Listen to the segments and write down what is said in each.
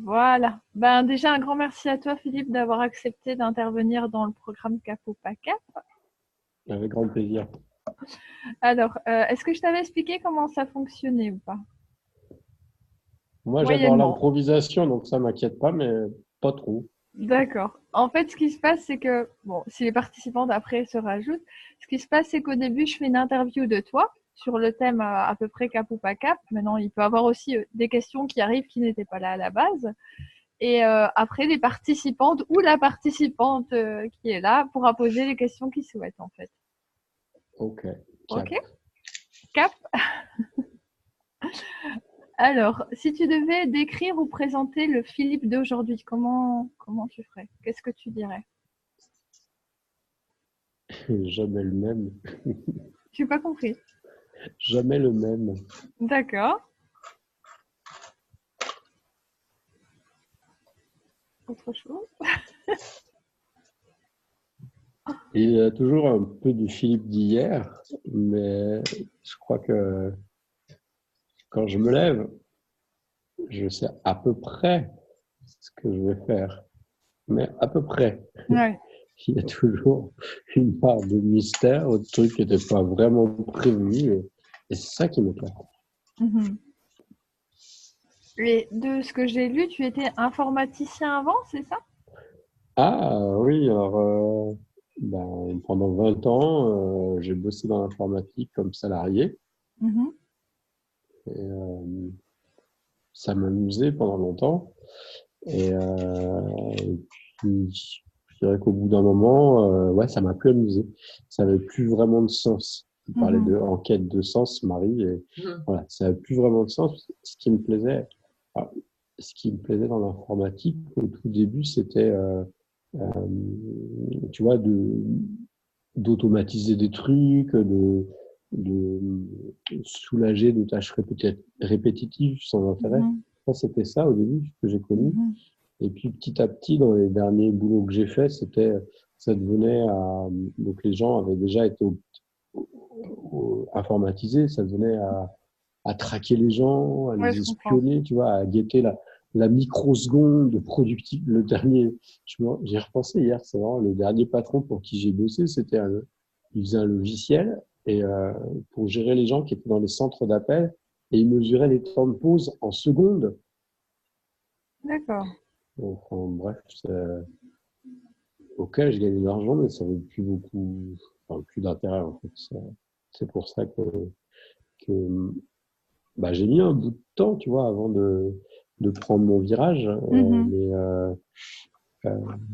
Voilà. Ben, déjà, un grand merci à toi, Philippe, d'avoir accepté d'intervenir dans le programme Capo pas Cap. Avec grand plaisir. Alors, est-ce que je t'avais expliqué comment ça fonctionnait ou pas? Moi, j'adore Moyennement. l'improvisation, donc ça m'inquiète pas, mais pas trop. D'accord. En fait, ce qui se passe, c'est que, bon, si les participants d'après se rajoutent, ce qui se passe, c'est qu'au début, je fais une interview de toi sur le thème à peu près cap ou pas cap. Maintenant, il peut y avoir aussi des questions qui arrivent qui n'étaient pas là à la base. Et après, les participantes ou la participante qui est là pourra poser les questions qu'ils souhaitent, en fait. Ok, Ok? cap. Cap? Alors, si tu devais décrire ou présenter le Philippe d'aujourd'hui, comment tu ferais? Qu'est-ce que tu dirais? Jamais le même. Je n'ai pas compris. Jamais le même. D'accord. Autre chose? Il y a toujours un peu du Philippe d'hier, mais je crois que quand je me lève, je sais à peu près ce que je vais faire. Mais à peu près. Ouais. Il y a toujours une part de mystère, de trucs qui n'étaient pas vraiment prévus. Et c'est ça qui me plaît. Mhm. Et de ce que j'ai lu, tu étais informaticien avant, c'est ça? Ah oui, alors pendant 20 ans, j'ai bossé dans l'informatique comme salarié. Mhm. Et, ça m'amusait pendant longtemps. Et puis, je dirais qu'au bout d'un moment, ouais, ça m'a plus amusé. Ça n'avait plus vraiment de sens. Tu parlais Mhm. de en quête de sens, Marie, et voilà, ça n'avait plus vraiment de sens. Alors, ce qui me plaisait dans l'informatique au tout début, c'était, euh, tu vois, d'automatiser des trucs, de soulager de tâches répétitives sans intérêt. Mhm. Ça, c'était ça au début que j'ai connu. Mhm. Et puis petit à petit, dans les derniers boulots que j'ai faits, ça devenait donc les gens avaient déjà été informatisés, ça devenait à traquer les gens, à Ouais, les je comprends. espionner, tu vois, à guetter la microseconde de productif. Le dernier, j'y ai repensé hier, c'est vraiment le dernier patron pour qui j'ai bossé, il faisait un logiciel et pour gérer les gens qui étaient dans les centres d'appel et il mesurait les temps de pause en secondes. D'accord. Enfin, bref, ok, je gagne de l'argent, mais ça n'avait plus beaucoup, enfin, plus d'intérêt en fait. C'est pour ça que bah, j'ai mis un bout de temps, tu vois, avant de prendre mon virage. Mhm. Mais euh,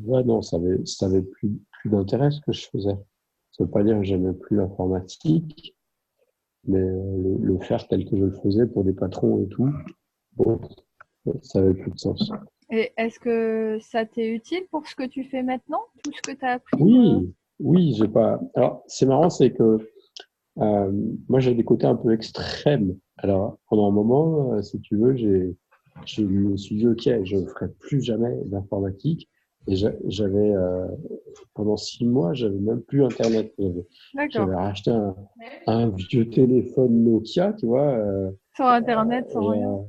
ouais, non, ça avait plus d'intérêt ce que je faisais. Ça veut pas dire que j'aimais plus l'informatique, mais le faire tel que je le faisais pour des patrons et tout, bon, ça avait plus de sens. Et est-ce que ça t'est utile pour ce que tu fais maintenant, tout ce que tu as appris Oui, oui, j'ai pas. Alors, c'est marrant, c'est que Euh, moi, j'ai des côtés un peu extrêmes. Alors, pendant un moment, si tu veux, je me suis dit, OK, je ne ferai plus jamais d'informatique. Et j'avais, pendant 6 mois, j'avais même plus Internet. D'accord. J'avais racheté un vieux téléphone Nokia, tu vois. Sans Internet, sans Et rien.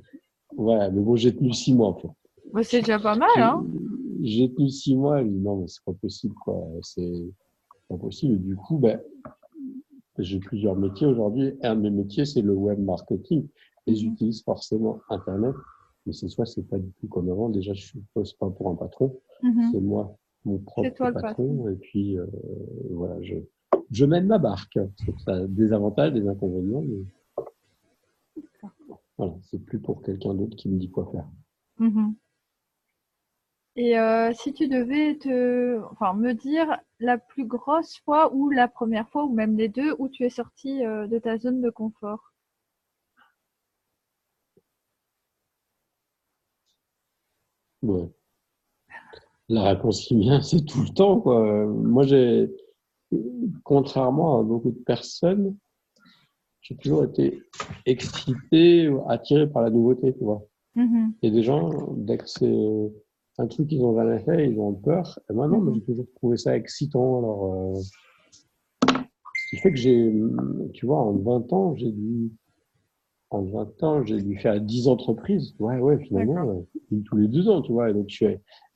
ouais, mais bon, j'ai tenu 6 mois, en fait. Bah, c'est déjà pas mal, J'ai hein? j'ai tenu 6 mois, et je me dis, non, mais c'est pas possible, quoi. C'est pas possible. Et du coup, ben, j'ai plusieurs métiers aujourd'hui. Un de mes métiers, c'est le web marketing. Et Mhm. j'utilise forcément Internet. Mais c'est pas du tout comme avant. Déjà, je ne pose pas pour un patron. Mhm. C'est moi, mon C'est propre toi le patron. patron. Et puis, voilà, je mène ma barque. Ça a des avantages, des inconvénients. Mais voilà, c'est plus pour quelqu'un d'autre qui me dit quoi faire. Mhm. Et si tu devais enfin, me dire la plus grosse fois ou la première fois ou même les deux où tu es sorti de ta zone de confort. Ouais. La réponse qui vient, c'est tout le temps, quoi. Moi, contrairement à beaucoup de personnes, j'ai toujours été excité, attiré par la nouveauté, tu vois. Mhm. Il y a des gens, dès que c'est un truc qu'ils n'ont jamais fait, ils ont peur. Et moi, non, mais Mhm. j'ai toujours trouvé ça excitant. Alors, ce qui fait que tu vois, en 20 ans, j'ai dû en 20 ans, j'ai dû faire 10 entreprises. Ouais, D'accord. finalement, tous les 2 ans, tu vois. Et donc,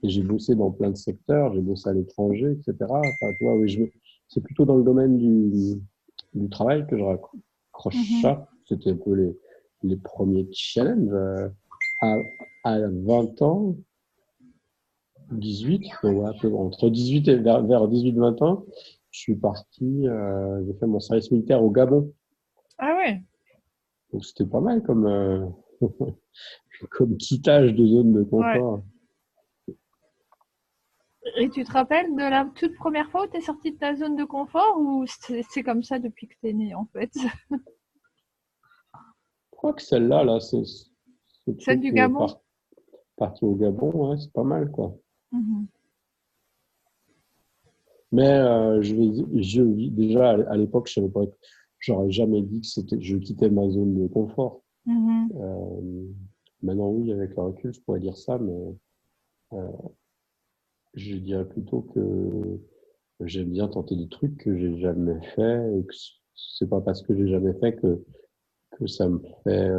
j'ai bossé dans plein de secteurs, j'ai bossé à l'étranger, etc. Enfin, tu vois, oui, c'est plutôt dans le domaine du travail que je raccroche Mhm. ça. C'était un peu les premiers challenges. À, à 20 ans, 18, donc ouais, un peu entre 18 et vers 18-20 ans, je suis parti, j'ai fait mon service militaire au Gabon. Ah ouais. Donc, c'était pas mal comme quittage de zone de Ouais. confort. Et tu te rappelles de la toute première fois où tu es sorti de ta zone de confort ou c'est comme ça depuis que tu es né en fait? Je crois que celle-là, là, ce Celle truc du Gabon? parti au Gabon, ouais, c'est pas mal, quoi. Mhm. Mais déjà, à l'époque, je savais pas, j'aurais jamais dit que je quittais ma zone de confort. Mhm. Euh, Maintenant, oui, avec le recul, je pourrais dire ça, mais euh, je dirais plutôt que j'aime bien tenter des trucs que j'ai jamais fait et que c'est pas parce que j'ai jamais fait que ça me fait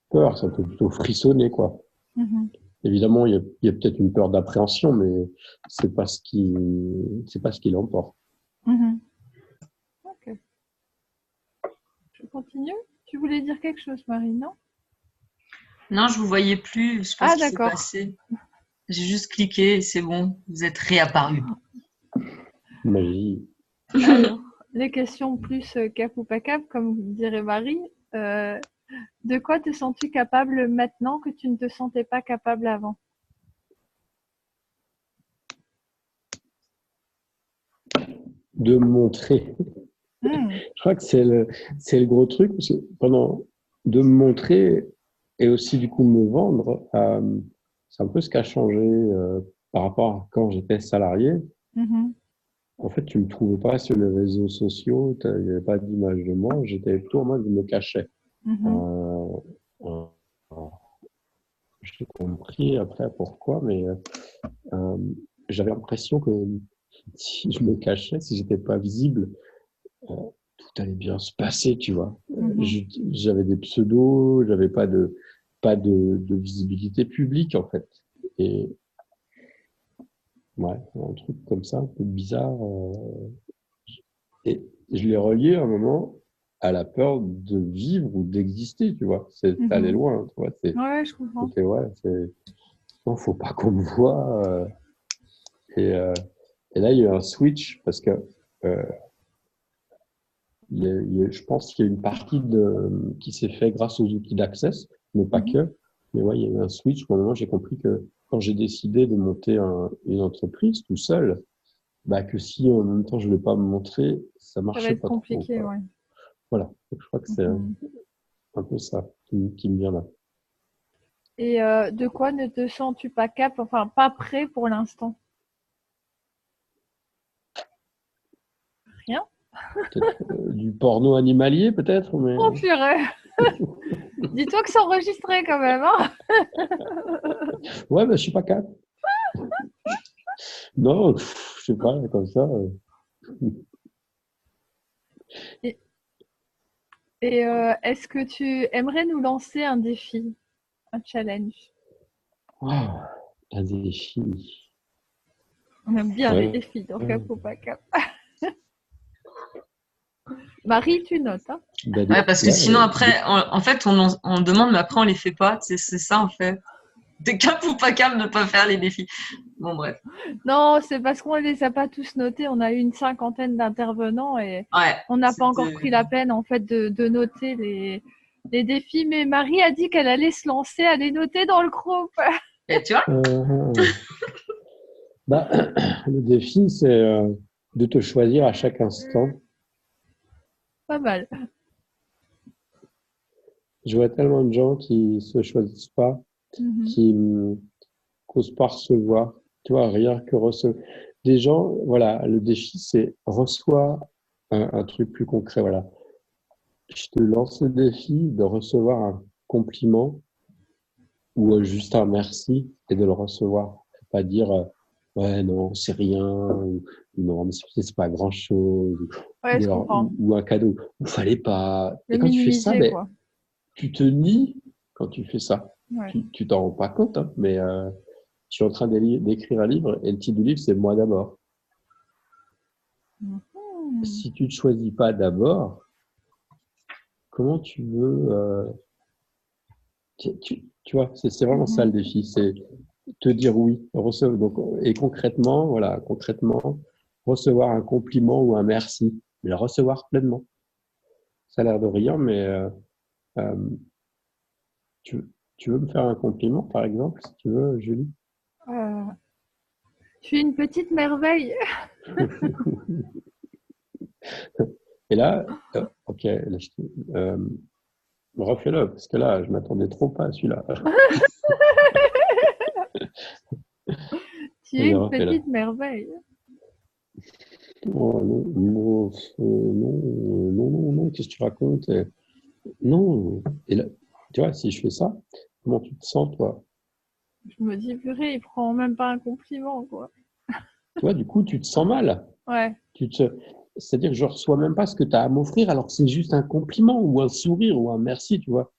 peur, ça me fait plutôt frissonner, quoi. Mhm. Évidemment, il y a peut-être une peur d'appréhension, mais c'est pas ce qui l'emporte. Mhm. Ok. Je continue? Tu voulais dire quelque chose, Marie, non? Non, je vous voyais plus. Je sais pas ce Ah qui s'est d'accord. passé. J'ai juste cliqué et c'est bon. Vous êtes réapparu. Magie. Alors, les questions plus cap ou pas cap, comme dirait Marie. Euh, de quoi te sens-tu capable maintenant que tu ne te sentais pas capable avant? De montrer. Hmm. Je crois que c'est le gros truc, parce que de me montrer et aussi du coup me vendre, c'est un peu ce qui a changé par rapport à quand j'étais salarié. Mhm. En fait, tu me trouvais pas sur les réseaux sociaux, il n'y avait pas d'image de moi, j'étais plutôt en mode, je me cachais. Mhm. Euh, euh, j'ai compris après pourquoi, mais euh, j'avais l'impression que si je me cachais, si j'étais pas visible, euh, tout allait bien se passer, tu vois. Mhm. J'avais des pseudos, j'avais pas de visibilité publique en fait. Et ouais, un truc comme ça, un peu bizarre. Et je l'ai relié à un moment à la peur de vivre ou d'exister, tu vois. C'est allé Mhm. loin, tu vois. Ouais, je comprends. C'était ouais, non, faut pas qu'on me voit. Et, euh, et là, il y a eu un switch parce que euh, je pense qu'il y a une partie qui s'est fait grâce aux outils d'Access, mais pas Mhm. que. Mais ouais, il y a eu un switch. Au moment, j'ai compris que quand j'ai décidé de monter une entreprise tout seul, bah, que si en même temps je ne voulais pas me montrer, ça Ça va marchait être pas trop, compliqué, quoi. ouais. Voilà. Donc, je crois que c'est Mhm. un peu ça qui me vient là. Et de quoi ne te sens-tu pas cap, enfin pas prêt pour l'instant? Rien? Peut-être du porno animalier, peut-être, mais Oh purée! Dis-toi que c'est enregistré quand même, hein? ouais, mais je suis pas capable. Non, je sais pas, comme ça. Et, est-ce que tu aimerais nous lancer un défi, un challenge? Ah, un défi. On aime bien les Ouais. défis dans Cap ou pas Cap. Marie, tu notes, hein? Bah, Ouais, parce que sinon ouais, après, en fait, on demande, mais après on les fait pas. C'est ça en fait. T'es cap ou pas cap de pas faire les défis. Bon bref. Non, c'est parce qu'on les a pas tous notés. On a eu une cinquantaine d'intervenants et Ouais. on n'a pas encore C'était. pris la peine en fait de noter les défis. Mais Marie a dit qu'elle allait se lancer à les noter dans le groupe. Et tu vois? euh, bah, le défi, c'est de te choisir à chaque instant. Pas mal. Je vois tellement de gens qui se choisissent pas, Mhm. qui n'osent pas recevoir. Tu vois, rien que recevoir. Des gens, voilà, le défi, c'est reçois un truc plus concret. Voilà. Je te lance le défi de recevoir un compliment ou juste un merci et de le recevoir. Faut pas dire ouais non c'est rien ou non mais c'est pas grand chose Ouais, je comprends. ou un cadeau. Il fallait pas. Le Et quand tu fais ça, minimiser, ben quoi. tu te nies quand tu fais ça. Ouais. Tu t'en rends pas compte, hein, mais je suis en train d'écrire un livre et le titre du livre, c'est Moi d'abord. Mhm. Si tu ne te choisis pas d'abord, comment tu veux... tu vois, c'est vraiment ça le Mhm. défi, c'est te dire oui. Donc, et concrètement, voilà, concrètement, recevoir un compliment ou un merci, mais le recevoir pleinement. Ça a l'air de rien, mais euh, tu veux me faire un compliment, par exemple, si tu veux, Julie? Euh, je suis une petite merveille. Et là, ok, là, refais-le, parce que là, je m'attendais trop pas à celui-là. Tu es Vas-y, une refais-le. petite merveille. Oh, non, non, non, qu'est-ce que tu racontes? Non. Et là, tu vois, si je fais ça, comment tu te sens, toi? Je me dis, purée, il prend même pas un compliment, quoi. Tu vois, du coup, tu te sens mal. Ouais. Tu te... C'est-à-dire que je reçois même pas ce que tu as à m'offrir, alors que c'est juste un compliment ou un sourire ou un merci, tu vois.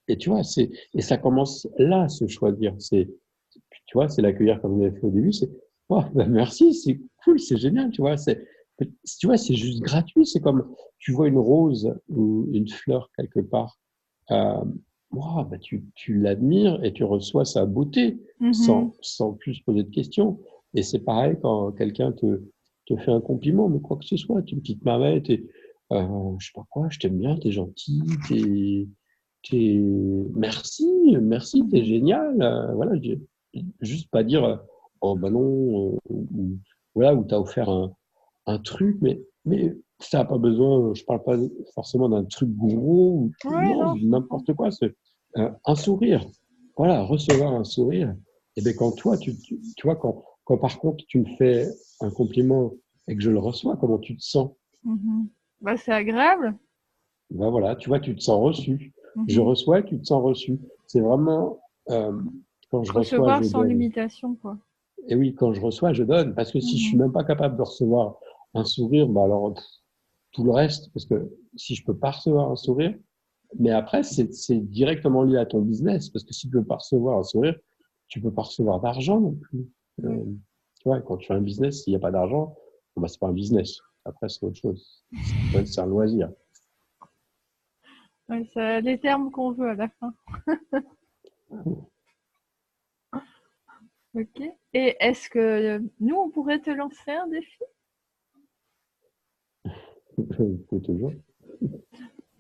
Et tu vois, et ça commence là, ce choisir. Tu vois, c'est l'accueillir comme vous avez fait au début, c'est, oh, ben merci, c'est cool, c'est génial, tu vois. Tu vois, c'est juste gratuit. C'est comme, tu vois une rose ou une fleur quelque part. Euh, wow, ben tu l'admires et tu reçois sa beauté Mhm. sans plus poser de questions. Et c'est pareil quand quelqu'un te fait un compliment, mais quoi que ce soit, tu es une petite marmette, je sais pas quoi, je t'aime bien, t'es gentil, merci, t'es Mhm. génial. Voilà, juste pas dire, oh ben non, ou, voilà, ou t'as offert un truc, mais ça n'a pas besoin, je parle pas forcément d'un truc gros, Ouais, non, non, je comprends. n'importe quoi, c'est un sourire. Voilà, recevoir un sourire. Et bien quand toi, tu vois, quand par contre tu me fais un compliment et que je le reçois, comment tu te sens? Mhm. Bah, c'est agréable. Ben voilà, tu vois, tu te sens reçu. Je Mhm. reçois, tu te sens reçu. C'est vraiment, euh, quand je reçois, Recevoir je sans donne. limitation, quoi. Et oui, quand je reçois, je donne. Parce que si je suis Mhm. même pas capable de recevoir un sourire, bah alors tout le reste, parce que si je peux pas recevoir un sourire, mais après, c'est directement lié à ton business. Parce que si tu peux pas recevoir un sourire, tu peux pas recevoir d'argent non plus. Ouais. Tu vois, quand tu fais un business, s'il n'y a pas d'argent, bon, bah, c'est pas un business. Après, c'est autre chose. C'est un loisir. Ouais, c'est les termes qu'on veut à la fin. Ok. Et est-ce que nous, on pourrait te lancer un défi? Faut toujours.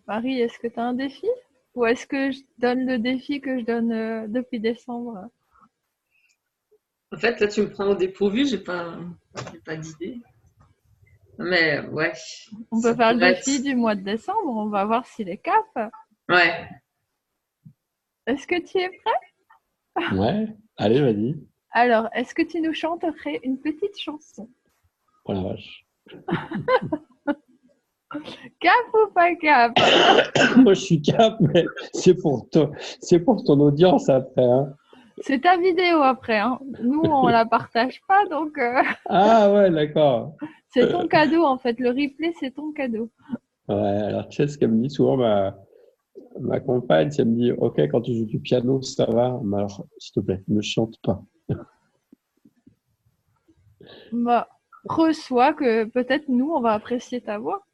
Marie, est-ce que tu as un défi? Ou est-ce que je donne le défi que je donne depuis décembre? En fait, là, tu me prends au dépourvu, j'ai pas d'idée. Mais ouais, On peut ça faire le pourrait défi être. du mois de décembre, on va voir s'il est cap. Ouais. Est-ce que tu es prêt? Ouais, allez, vas-y. Alors, est-ce que tu nous chanterais une petite chanson? Oh la vache. Cap ou pas cap? Moi, je suis cap, mais c'est pour ton audience après, hein. C'est ta vidéo après, hein. Nous, on la partage pas, donc Ah ouais, d'accord. c'est ton cadeau en fait. Le replay, c'est ton cadeau. Ouais, alors tu sais ce qu'elle me dit souvent, ma compagne, elle me dit, OK, quand tu joues du piano, ça va, mais alors, s'il te plaît, ne chante pas. Bah, reçois que peut-être nous, on va apprécier ta voix.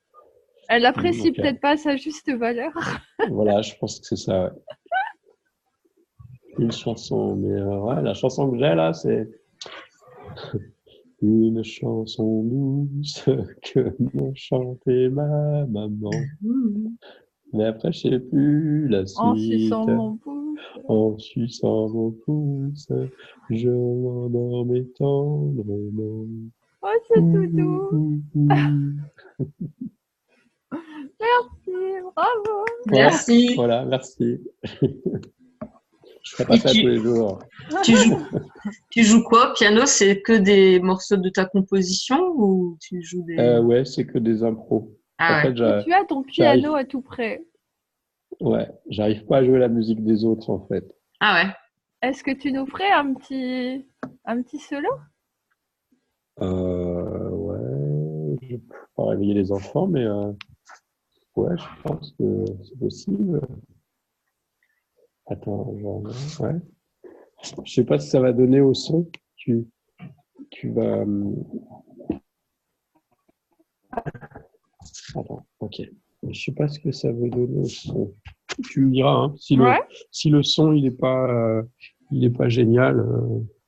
Elle apprécie OK, peut-être pas sa juste valeur. voilà, je pense que c'est ça, ouais. Une chanson, mais ouais, la chanson que j'ai là, c'est une chanson douce que m'a chantée ma maman. Mhm. Mais après, je sais plus la En suçant suite. mon pouce. En suçant mon pouce, je m'endormais tendrement. Oh, c'est tout Ouh, doux. ouh, ouh. Merci, bravo. Ouais, Merci. voilà, merci. Je ferai pas Et ça tous les jours. tu joues, tu joues quoi? Piano, c'est que des morceaux de ta composition ou tu joues des. Ouais, c'est que des impros. En Ah fait, ouais. Et tu as ton piano j'arrive, à tout près. ouais, j'arrive pas à jouer la musique des autres, en fait. Ah ouais. Est-ce que tu nous ferais un petit solo? Ouais, je peux pas réveiller les enfants, mais ouais, je pense que c'est possible. Attends, ouais. Je sais pas si ça va donner au son. Tu vas. Attends, ok. Je sais pas ce que ça veut donner au son. Tu me diras, hein, Ouais. si le son il est pas génial,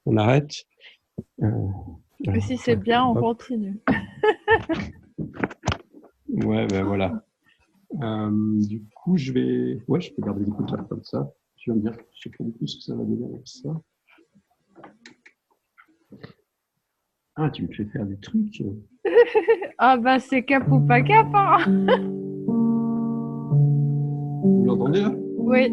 on arrête. Et si c'est bien, on Hop. continue. Ouais, ben voilà. Du coup, je peux garder l'écouteur comme ça. Tu vas me dire, je sais pas du tout ce que ça va donner avec ça. Ah, tu me fais faire des trucs. Ah bah c'est cap ou pas cap, hein. Vous l'entendez là? Oui.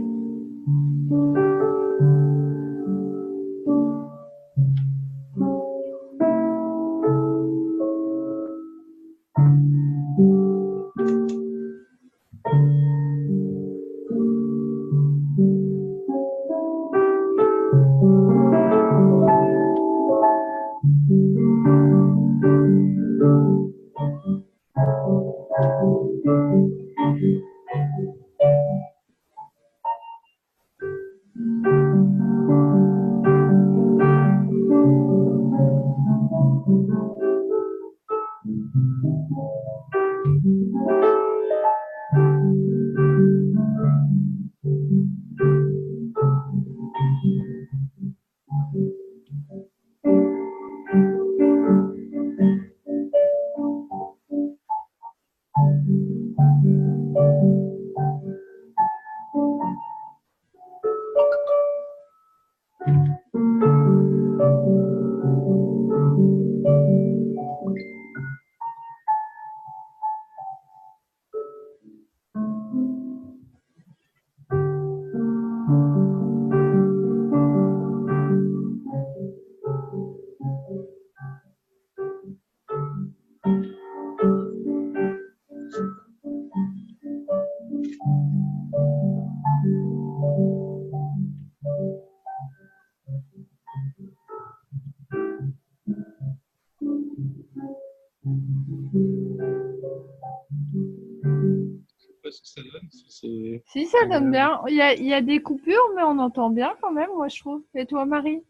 Je sais pas ce que ça donne, si c'est Si ça donne agréable. bien. Il y a des coupures, mais on entend bien quand même, moi je trouve. Et toi, Marie?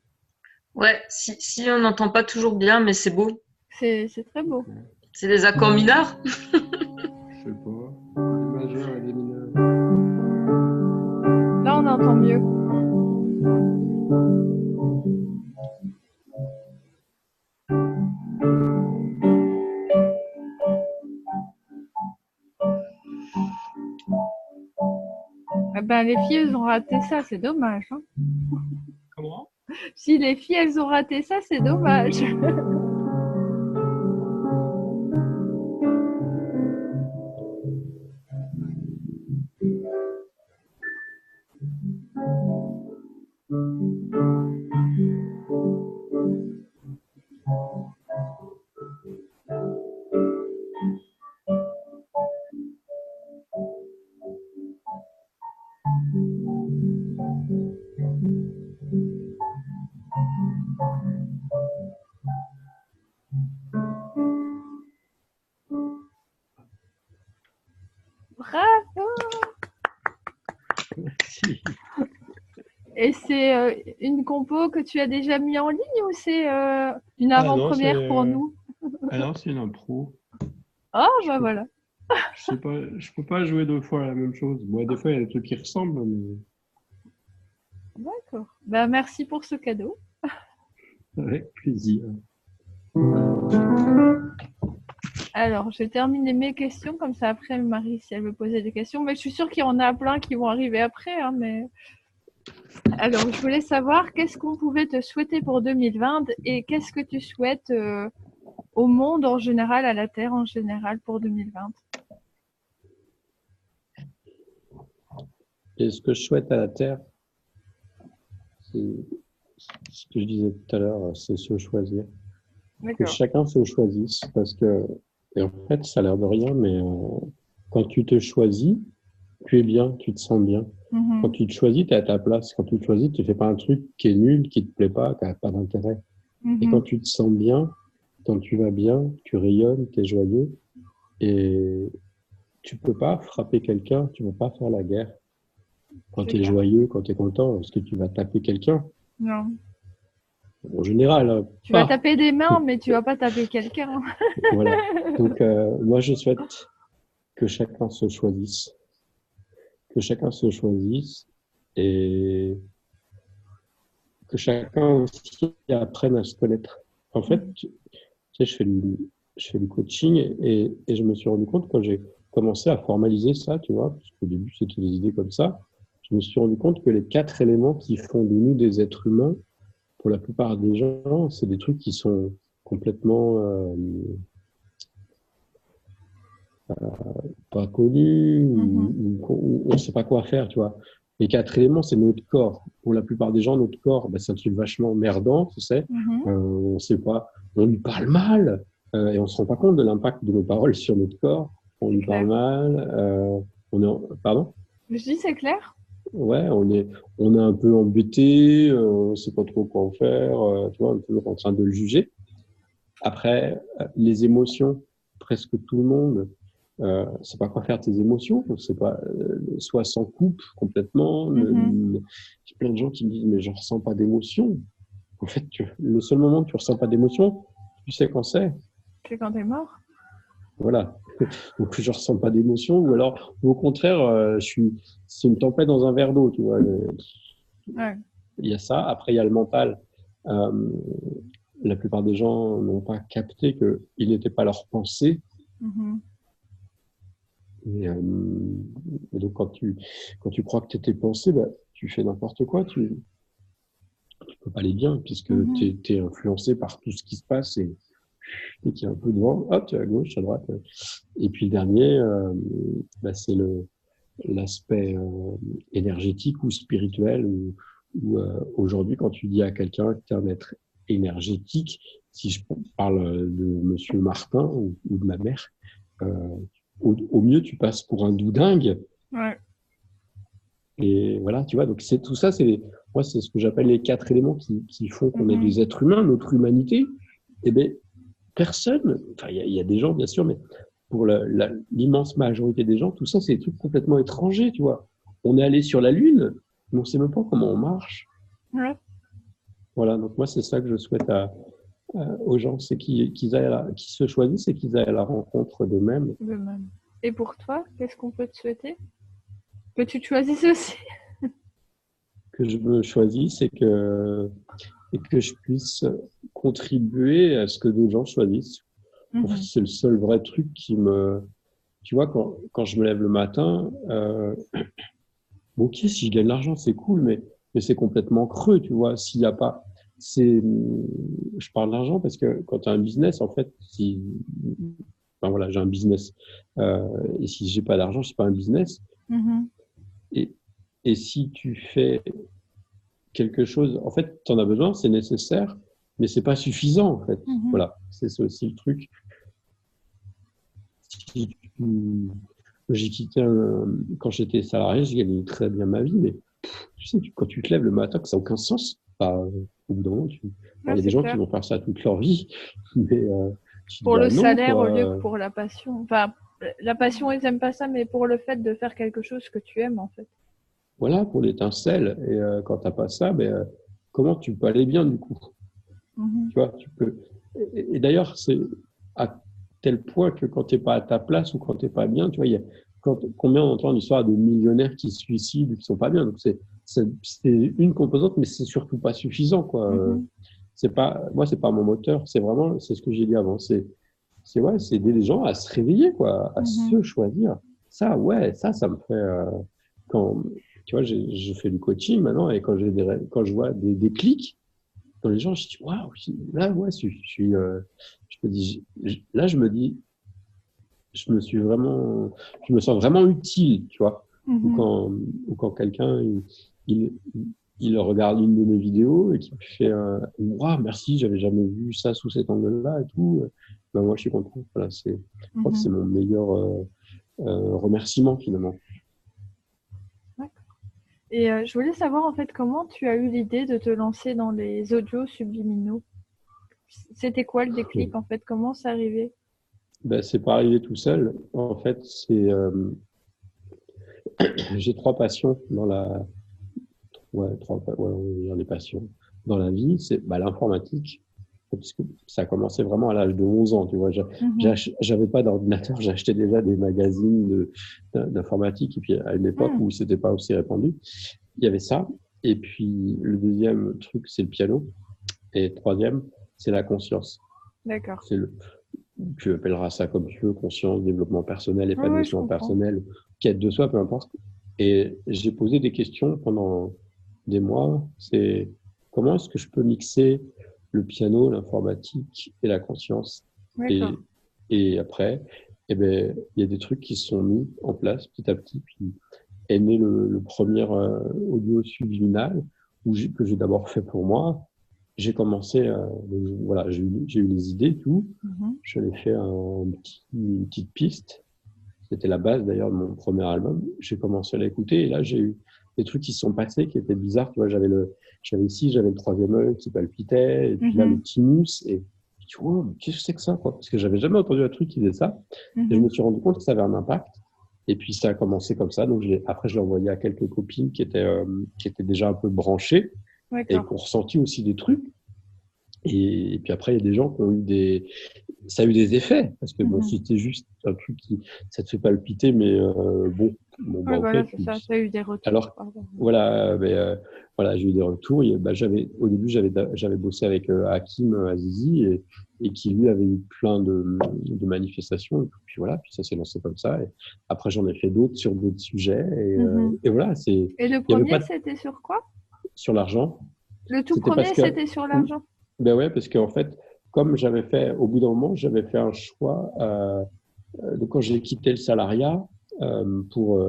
Ouais, si on n'entend pas toujours bien, mais c'est beau. C'est très beau. C'est des accords mineurs. Je sais pas. Des majeurs et des mineurs. Là, on entend mieux. Eh ben, les filles, elles ont raté ça, c'est dommage, hein. Comment? Si les filles, elles ont raté ça, c'est dommage. Bravo! Merci. Et c'est une compo que tu as déjà mis en ligne ou c'est une Ah non, avant-première pour nous? c'est une impro. Ah, Je bah peux, voilà. je sais pas, je peux pas jouer deux fois la même chose. Moi, des fois, il y a des trucs qui ressemblent, mais D'accord. Bah, merci pour ce cadeau. avec plaisir. Alors, j'ai terminé mes questions, comme ça après, Marie, si elle veut poser des questions. Mais je suis sûre qu'il y en a plein qui vont arriver après, hein, mais... Alors, je voulais savoir qu'est-ce qu'on pouvait te souhaiter pour 2020 et qu'est-ce que tu souhaites au monde en général, à la Terre en général pour 2020. Et ce que je souhaite à la Terre, c'est ce que je disais tout à l'heure, c'est se choisir. Que D'accord. chacun se choisisse, parce que, et en fait, ça a l'air de rien, mais quand tu te choisis, tu es bien, tu te sens bien. Quand Mhm. tu te choisis, tu es à ta place. Quand tu te choisis, tu fais pas un truc qui est nul, qui te plaît pas, qui n'a pas d'intérêt. Et quand Mhm. tu te sens bien, quand tu vas bien, tu rayonnes, tu es joyeux, et tu peux pas frapper quelqu'un, tu peux pas faire la guerre. Quand C'est tu es clair. joyeux, quand tu es content, est-ce que tu vas taper quelqu'un? Non. En général, hein, Tu vas pas. taper des mains, mais tu vas pas taper quelqu'un. Voilà. Donc, moi, je souhaite que chacun se choisisse. Que chacun se choisisse et que chacun aussi apprenne à se connaître. En fait, tu sais, je fais du coaching et je me suis rendu compte quand j'ai commencé à formaliser ça, tu vois, parce qu'au début, c'était des idées comme ça, je me suis rendu compte que les 4 éléments qui font de nous des êtres humains, pour la plupart des gens, c'est des trucs qui sont complètement pas connus Mhm. ou on ne sait pas quoi faire, tu vois. Les 4 éléments, c'est notre corps. Pour la plupart des gens, notre corps, ben, c'est un truc vachement merdant, tu sais. Mhm. On sait pas, on lui parle mal et on se rend pas compte de l'impact de nos paroles sur notre corps. On C'est lui parle clair. mal, pardon? Je dis c'est clair? Ouais, on est un peu embêté, on sait pas trop quoi en faire, tu vois, on est toujours en train de le juger. Après, les émotions, presque tout le monde, c'est pas quoi faire tes émotions, c'est pas, soit s'en coupe complètement. Mhm. J'ai plein de gens qui me disent, mais je ressens pas d'émotion. En fait, le seul moment que tu ressens pas d'émotion, tu sais quand c'est. C'est quand t'es mort? Voilà. Donc, je ressens pas d'émotion, ou alors, au contraire, c'est une tempête dans un verre d'eau, tu vois. Ouais. Il y a ça. Après, il y a le mental. Euh, la plupart des gens n'ont pas capté qu'il n'était pas leur pensée. Mhm. Et donc, quand tu crois que tu étais pensé, bah, tu fais n'importe quoi, tu peux pas aller bien, puisque Mhm. tu es influencé par tout ce qui se passe et qui est un peu devant, hop, tu es à gauche, à droite. Et puis le dernier, bah, c'est l'aspect énergétique ou spirituel, où aujourd'hui, quand tu dis à quelqu'un que tu es un être énergétique, si je parle de Monsieur Martin ou de ma mère, euh, au mieux, tu passes pour un doudingue. Ouais. Et voilà, tu vois, donc c'est tout ça, moi, c'est ce que j'appelle les 4 éléments qui font qu'on est Mhm. des êtres humains, notre humanité. Eh bien, personne, enfin, il y a des gens, bien sûr, mais pour l'immense majorité des gens, tout ça, c'est des trucs complètement étrangers, tu vois. On est allé sur la Lune, mais on ne sait même pas comment on marche. Ouais. Voilà, donc moi, c'est ça que je souhaite aux gens, c'est qu'ils se choisissent et qu'ils aillent à la rencontre d'eux-mêmes. De même. Et pour toi, qu'est-ce qu'on peut te souhaiter? Que tu te choisisses aussi. Que je me choisisse et que je puisse contribuer à ce que d'autres gens choisissent. En fait, Mhm. c'est le seul vrai truc qui me. Tu vois, quand je me lève le matin, bon, ok, si je gagne de l'argent, c'est cool, mais c'est complètement creux, tu vois. S'il n'y a pas. Je parle d'argent parce que quand tu as un business, en fait, si. Enfin voilà, j'ai un business. Et si j'ai pas d'argent, c'est pas un business. Mhm. Et, et si tu fais quelque chose, en fait, tu en as besoin, c'est nécessaire, mais c'est pas suffisant, en fait. Mhm. Voilà, c'est aussi le truc. Si j'ai quitté quand j'étais salarié, j'ai gagné très bien ma vie, mais tu sais, quand tu te lèves le matin, que ça n'a aucun sens. Bah, au bout d'un moment, alors, Ouais, il y a des c'est gens qui clair. vont faire ça toute leur vie, mais tu te dis, Pour bah le non, salaire au lieu que quoi. pour la passion. Enfin, la passion, ils aiment pas ça, mais pour le fait de faire quelque chose que tu aimes, en fait. Voilà, pour l'étincelle. Et quand t'as pas ça, ben, comment tu peux aller bien, du coup? Mhm. Tu vois, tu peux. Et d'ailleurs, c'est à tel point que quand tu n'es pas à ta place ou quand tu n'es pas bien, tu vois, combien on entend l'histoire de millionnaires qui se suicident ou qui sont pas bien. Donc c'est une composante, mais c'est surtout pas suffisant, quoi. Mhm. Moi, c'est pas mon moteur. C'est vraiment, c'est ce que j'ai dit avant. C'est aider les gens à se réveiller, quoi, à Mhm. se choisir. Ça, ouais, ça me fait quand, tu vois, je fais du coaching maintenant et quand je vois des clics dans les gens, je dis waouh, là, ouais, je me dis, là, je me dis, je me sens vraiment utile, tu vois. Ou Mhm. quand, ou quand quelqu'un, il, il regarde une de mes vidéos et qui me fait waouh, merci, j'avais jamais vu ça sous cet angle-là et tout. Ben, moi, je suis content. Voilà, je crois que c'est Mhm. mon meilleur remerciement finalement. D'accord. Et je voulais savoir, en fait, comment tu as eu l'idée de te lancer dans les audios subliminaux. C'était quoi le déclic, en fait? Comment c'est arrivé? Ben, c'est pas arrivé tout seul. En fait, j'ai trois passions dans la, ouais, on va dire des passions dans la vie. C'est l'informatique, parce que ça a commencé vraiment à l'âge de 11 ans. Tu vois, Mhm. j'avais pas d'ordinateur, j'achetais déjà des magazines d'informatique. Et puis à une époque Mhm. où c'était pas aussi répandu, il y avait ça. Et puis le deuxième truc, c'est le piano. Et troisième, c'est la conscience. D'accord. C'est tu appelleras ça comme tu veux, conscience, développement personnel, Oui, oui, je épanouissement comprends. personnel, quête de soi, peu importe. Et j'ai posé des questions pendant des mois. C'est comment est-ce que je peux mixer le piano, l'informatique et la conscience. D'accord. Et, et après, eh ben, il y a des trucs qui se sont mis en place petit à petit. Puis est né le premier audio subliminal que j'ai d'abord fait pour moi. J'ai commencé, voilà, j'ai eu les idées, tout. Mhm. Je l'ai fait une petite piste. C'était la base d'ailleurs de mon premier album. J'ai commencé à l'écouter et là, j'ai eu des trucs qui se sont passés qui étaient bizarres. Tu vois, j'avais le troisième œil qui palpitait et puis là, le Mhm. tinus. Et tu vois, qu'est-ce que c'est que ça, quoi? Parce que j'avais jamais entendu un truc qui faisait ça. Et je me Mhm. suis rendu compte que ça avait un impact. Et puis ça a commencé comme ça. Donc après, je l'ai envoyé à quelques copines qui étaient déjà un peu branchées et D'accord. qui ont ressenti aussi des trucs. Et puis après, il y a des gens qui ont ça a eu des effets. Parce que bon, Mhm. si c'était juste un truc ça te fait palpiter, mais bon, bah, Oui, ok. voilà, c'est ça. Tu as eu des retours. Alors, Pardon. voilà, voilà, j'ai eu des retours. Au début, j'avais bossé avec Hakim Azizi et qui lui avait eu plein de manifestations. Et puis voilà, puis ça s'est lancé comme ça. Et après, j'en ai fait d'autres sur d'autres sujets. Mhm. Et voilà, Et le il y avait pas premier, c'était sur quoi? sur l'argent. Le tout C'était parce premier, que, c'était sur l'argent. ben ouais, parce qu'en fait, comme au bout d'un moment, j'avais fait un choix. Donc quand j'ai quitté le salariat pour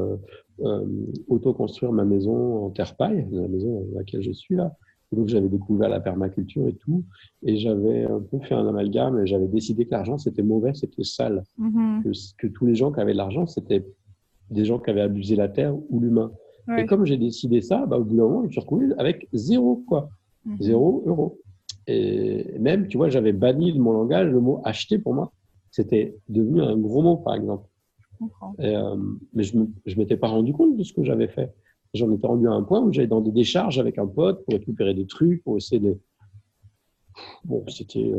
auto-construire ma maison en terre paille, la maison dans laquelle je suis là. Et donc j'avais découvert la permaculture et tout, et j'avais un peu fait un amalgame, et j'avais décidé que l'argent c'était mauvais, c'était sale, Mhm. que tous les gens qui avaient de l'argent c'était des gens qui avaient abusé la terre ou l'humain. Et Oui. comme j'ai décidé ça, au bout d'un moment je me suis retrouvé avec zéro, quoi, Mhm. 0 euros. Et même, tu vois, j'avais banni de mon langage le mot acheter pour moi. C'était devenu un gros mot, par exemple. Je comprends. Mais je m'étais pas rendu compte de ce que j'avais fait. J'en étais rendu à un point où j'allais dans des décharges avec un pote pour récupérer des trucs, pour essayer de. Bon, c'était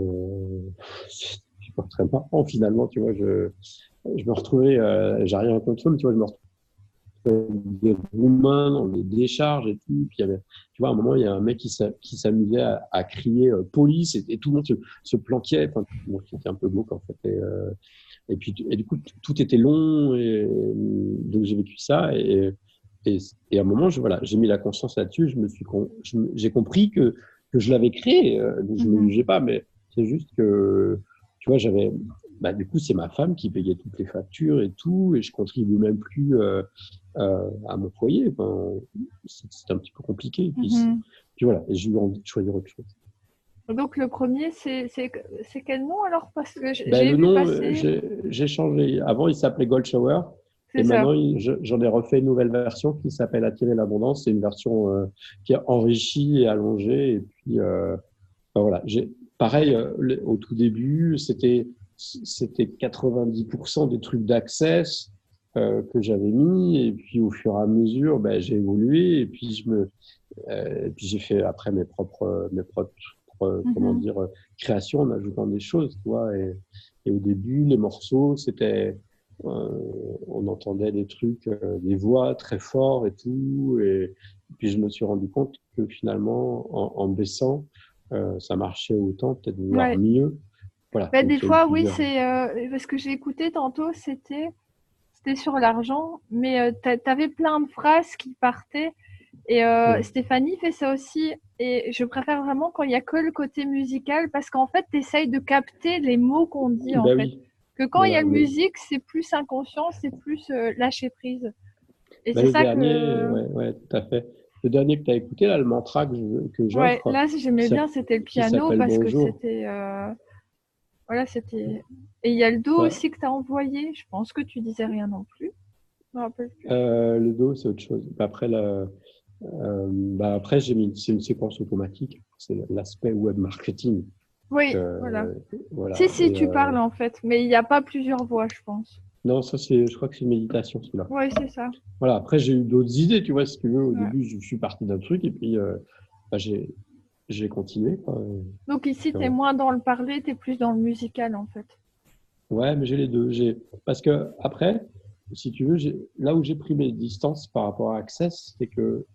pas très marrant finalement, tu vois. Je me retrouvais, j'ai rien contre eux, mais tu vois, je me retrouvais des Roumains dans des décharges et tout. Puis il y avait, tu vois, à un moment, il y a un mec qui s'amusait à crier police et tout le monde se planquait. Enfin, bon, c'était un peu glauque en fait. Et du coup, tout était long. Et donc, j'ai vécu ça. Et à un moment, voilà, j'ai mis la conscience là-dessus. J'ai compris que je l'avais créé. Donc, je ne me Mhm. jugeais pas, mais c'est juste que, tu vois, du coup, c'est ma femme qui payait toutes les factures et tout. Et je contribuais même plus à mon foyer. Enfin, c'était un petit peu compliqué. Mhm. Puis voilà, et j'ai eu envie de choisir autre chose. Donc le premier, c'est quel nom alors? Parce que j'ai Le vu nom, passer. j'ai changé. Avant, il s'appelait Gold Shower. C'est Et ça. maintenant, j'en ai refait une nouvelle version qui s'appelle Attirer l'abondance. C'est une version qui est enrichie et allongée. Et puis, voilà. Pareil, au tout début, c'était 90% des trucs d'access que j'avais mis. Et puis, au fur et à mesure, j'ai évolué. Et puis j'ai fait après mes propres comment Mhm. dire, créations en ajoutant des choses, tu vois. Et au début, les morceaux, on entendait des trucs, des voix très forts et tout. Et puis je me suis rendu compte que finalement, en baissant, ça marchait autant, peut-être voire Ouais. mieux. Voilà, Bah, des donc il y a eu fois, oui, plusieurs. c'est parce que j'ai écouté tantôt, c'était sur l'argent, mais t'avais plein de phrases qui partaient. Et Ouais. Stéphanie fait ça aussi. Et je préfère vraiment quand il y a que le côté musical, parce qu'en fait, t'essayes de capter les mots qu'on dit, en Ben fait. oui, Que quand il y a voilà. la musique, c'est plus inconscient, c'est plus lâcher prise. Et c'est Le ça dernier, que, ouais, tout à fait. Le dernier que tu as écouté, là, le mantra que ouais, j'offre, là, qui j'aimais bien, s'appelle c'était le qui piano, s'appelle parce que Bonjour. c'était, voilà, c'était. Et il y a le dos Ouais. aussi que t'as envoyé. Je pense que tu disais rien non plus. Je me rappelle plus. Le dos, c'est autre chose. Après, c'est une séquence automatique. C'est l'aspect web marketing. Oui, voilà. Euh, voilà. Si, tu parles en fait, mais il n'y a pas plusieurs voix, je pense. Non, ça, je crois que c'est une méditation, celui-là. Oui, c'est ça. Voilà, après, j'ai eu d'autres idées, tu vois, si tu veux. Au Ouais. début, je suis parti d'un truc et puis bah, j'ai continué, quoi. Donc ici, tu es Euh, moins dans le parler, tu es plus dans le musical en fait. Ouais, mais j'ai les deux. Parce que après, si tu veux, là où j'ai pris mes distances par rapport à Access, c'est que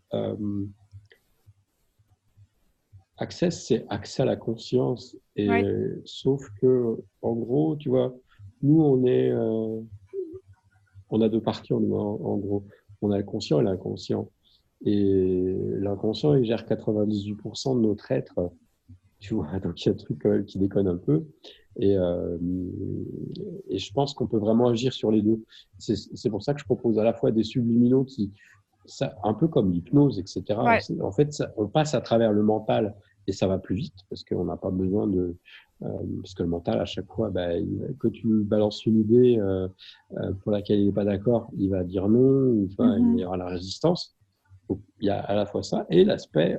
Access, c'est accès à la conscience. Et Oui, sauf que, en gros, tu vois, nous, on a deux parties, en gros. On a le conscient et l'inconscient. Et l'inconscient, il gère 98% de notre être. Tu vois, donc il y a un truc quand même qui déconne un peu. Et, euh, et je pense qu'on peut vraiment agir sur les deux. C'est pour ça que je propose à la fois des subliminaux un peu comme l'hypnose, etc. ouais, En fait, on passe à travers le mental et ça va plus vite parce qu'on n'a pas besoin parce que le mental, à chaque fois, bah, que tu balances une idée pour laquelle il n'est pas d'accord, il va dire non, ou, enfin, il y mhm, aura la résistance. Donc, il y a à la fois ça et l'aspect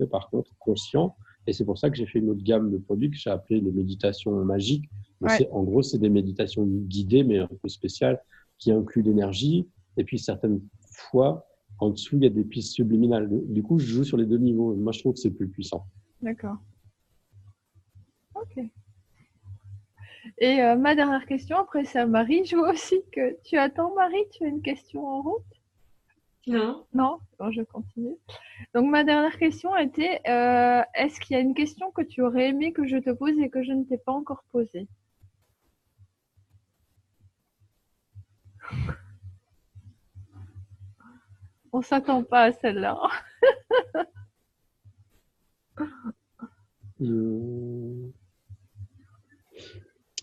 par contre conscient. Et c'est pour ça que j'ai fait une autre gamme de produits que j'ai appelé les méditations magiques. Donc, ouais. en gros, c'est des méditations guidées, mais un peu spéciales, qui incluent l'énergie. Et puis, certaines fois, en dessous, il y a des pistes subliminales. Du coup, je joue sur les deux niveaux. Moi, je trouve que c'est plus puissant. D'accord. Ok. Et ma dernière question, après ça, Marie, je vois aussi que tu attends, Marie, tu as une question en route? Non. Non? Bon, je continue. Donc, ma dernière question était, est-ce qu'il y a une question que tu aurais aimé que je te pose et que je ne t'ai pas encore posée? On s'attend pas à celle-là. Euh,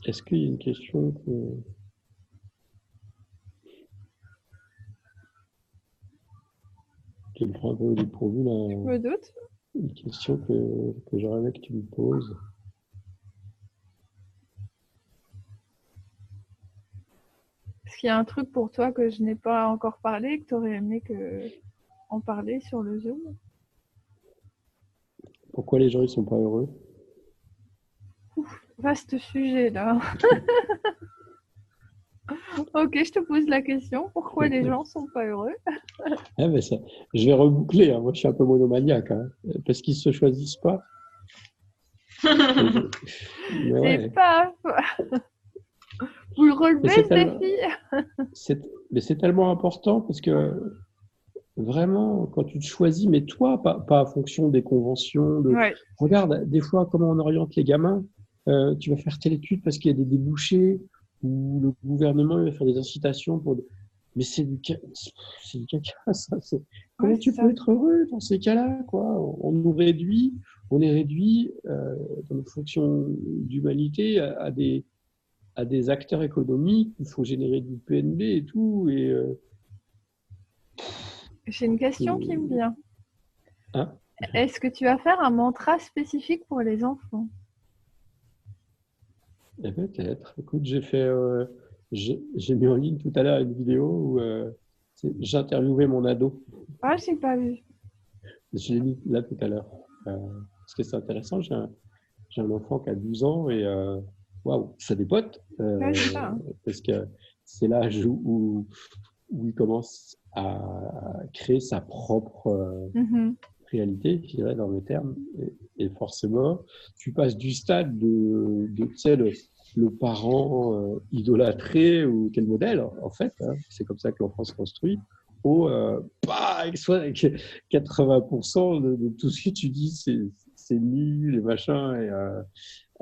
Est-ce qu'il y a une question que tu me prends un peu au dépourvu, Je là? me doute. Une question que j'aurais aimé que tu me poses. Est-ce qu'il y a un truc pour toi que je n'ai pas encore parlé et que tu aurais aimé en parler sur le Zoom? Pourquoi les gens ils sont pas heureux? Vaste sujet là. Ok, je te pose la question. Pourquoi les gens sont pas heureux? Ah, mais ça, je vais reboucler, hein. Moi, je suis un peu monomaniaque, hein. Parce qu'ils se choisissent pas. Et- mais Et ouais. paf! Vous le Mais relevez c'est ce tellement, défi? mais c'est tellement important parce que vraiment, quand tu te choisis, mais toi, pas en fonction des conventions, Ouais, regarde, des fois, comment on oriente les gamins. Tu vas faire telle étude parce qu'il y a des débouchés ou le gouvernement il va faire des incitations mais c'est du caca, ça. ouais, Comment c'est tu peux ça. être heureux dans ces cas-là, quoi? On est réduit dans nos fonctions d'humanité à des acteurs économiques. Il faut générer du PNB et tout. J'ai une question qui me vient. Hein. Est-ce que tu vas faire un mantra spécifique pour les enfants? Et peut-être. Écoute, j'ai mis en ligne tout à l'heure une vidéo où j'interviewais mon ado. Ah, j'ai pas vu. Je l'ai mis là tout à l'heure. Parce que c'est intéressant. J'ai un enfant qui a 12 ans et waouh, ça dépote. Ouais, c'est ça, hein. Parce que c'est l'âge où il commence à créer sa propre Mhm. réalité, je dirais, dans mes termes. Et forcément, tu passes du stade tu sais, le parent idolâtré ou quel modèle, en fait, hein, c'est comme ça que l'enfant se construit, au soit 80% de tout ce que tu dis, c'est nul et machin.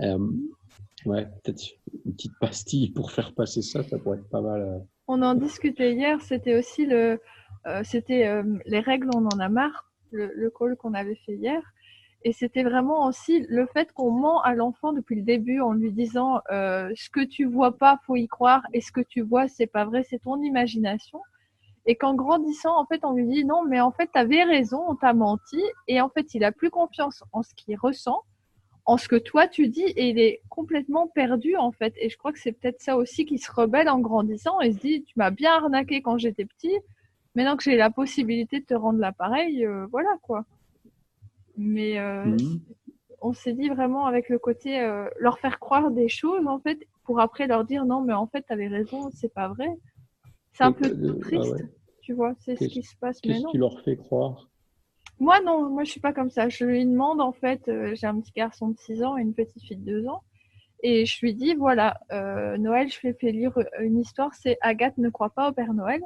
Euh, ouais, peut-être une petite pastille pour faire passer ça, ça pourrait être pas mal. On en discutait hier, c'était aussi les règles, on en a marre, le call qu'on avait fait hier. Et c'était vraiment aussi le fait qu'on ment à l'enfant depuis le début en lui disant ce que tu vois pas, faut y croire, et ce que tu vois, c'est pas vrai, c'est ton imagination. Et qu'en grandissant, en fait, on lui dit non, mais en fait, tu avais raison, on t'a menti. Et en fait, il a plus confiance en ce qu'il ressent, en ce que toi tu dis, et il est complètement perdu, en fait. Et je crois que c'est peut-être ça aussi qui se rebelle en grandissant et se dit tu m'as bien arnaqué quand j'étais petit, maintenant que j'ai la possibilité de te rendre l'appareil, voilà quoi. Mais Mhm. on s'est dit vraiment avec le côté leur faire croire des choses, en fait, pour après leur dire non, mais en fait, tu avais raison, c'est pas vrai. C'est un peu triste, ouais. tu vois, c'est ce qui se passe, mais Qu'est-ce non. que tu leur fais croire? Moi, non, moi, je suis pas comme ça. Je lui demande, en fait, j'ai un petit garçon de 6 ans et une petite fille de 2 ans. Et je lui dis, voilà, Noël, je lui ai fait lire une histoire, c'est Agathe ne croit pas au Père Noël.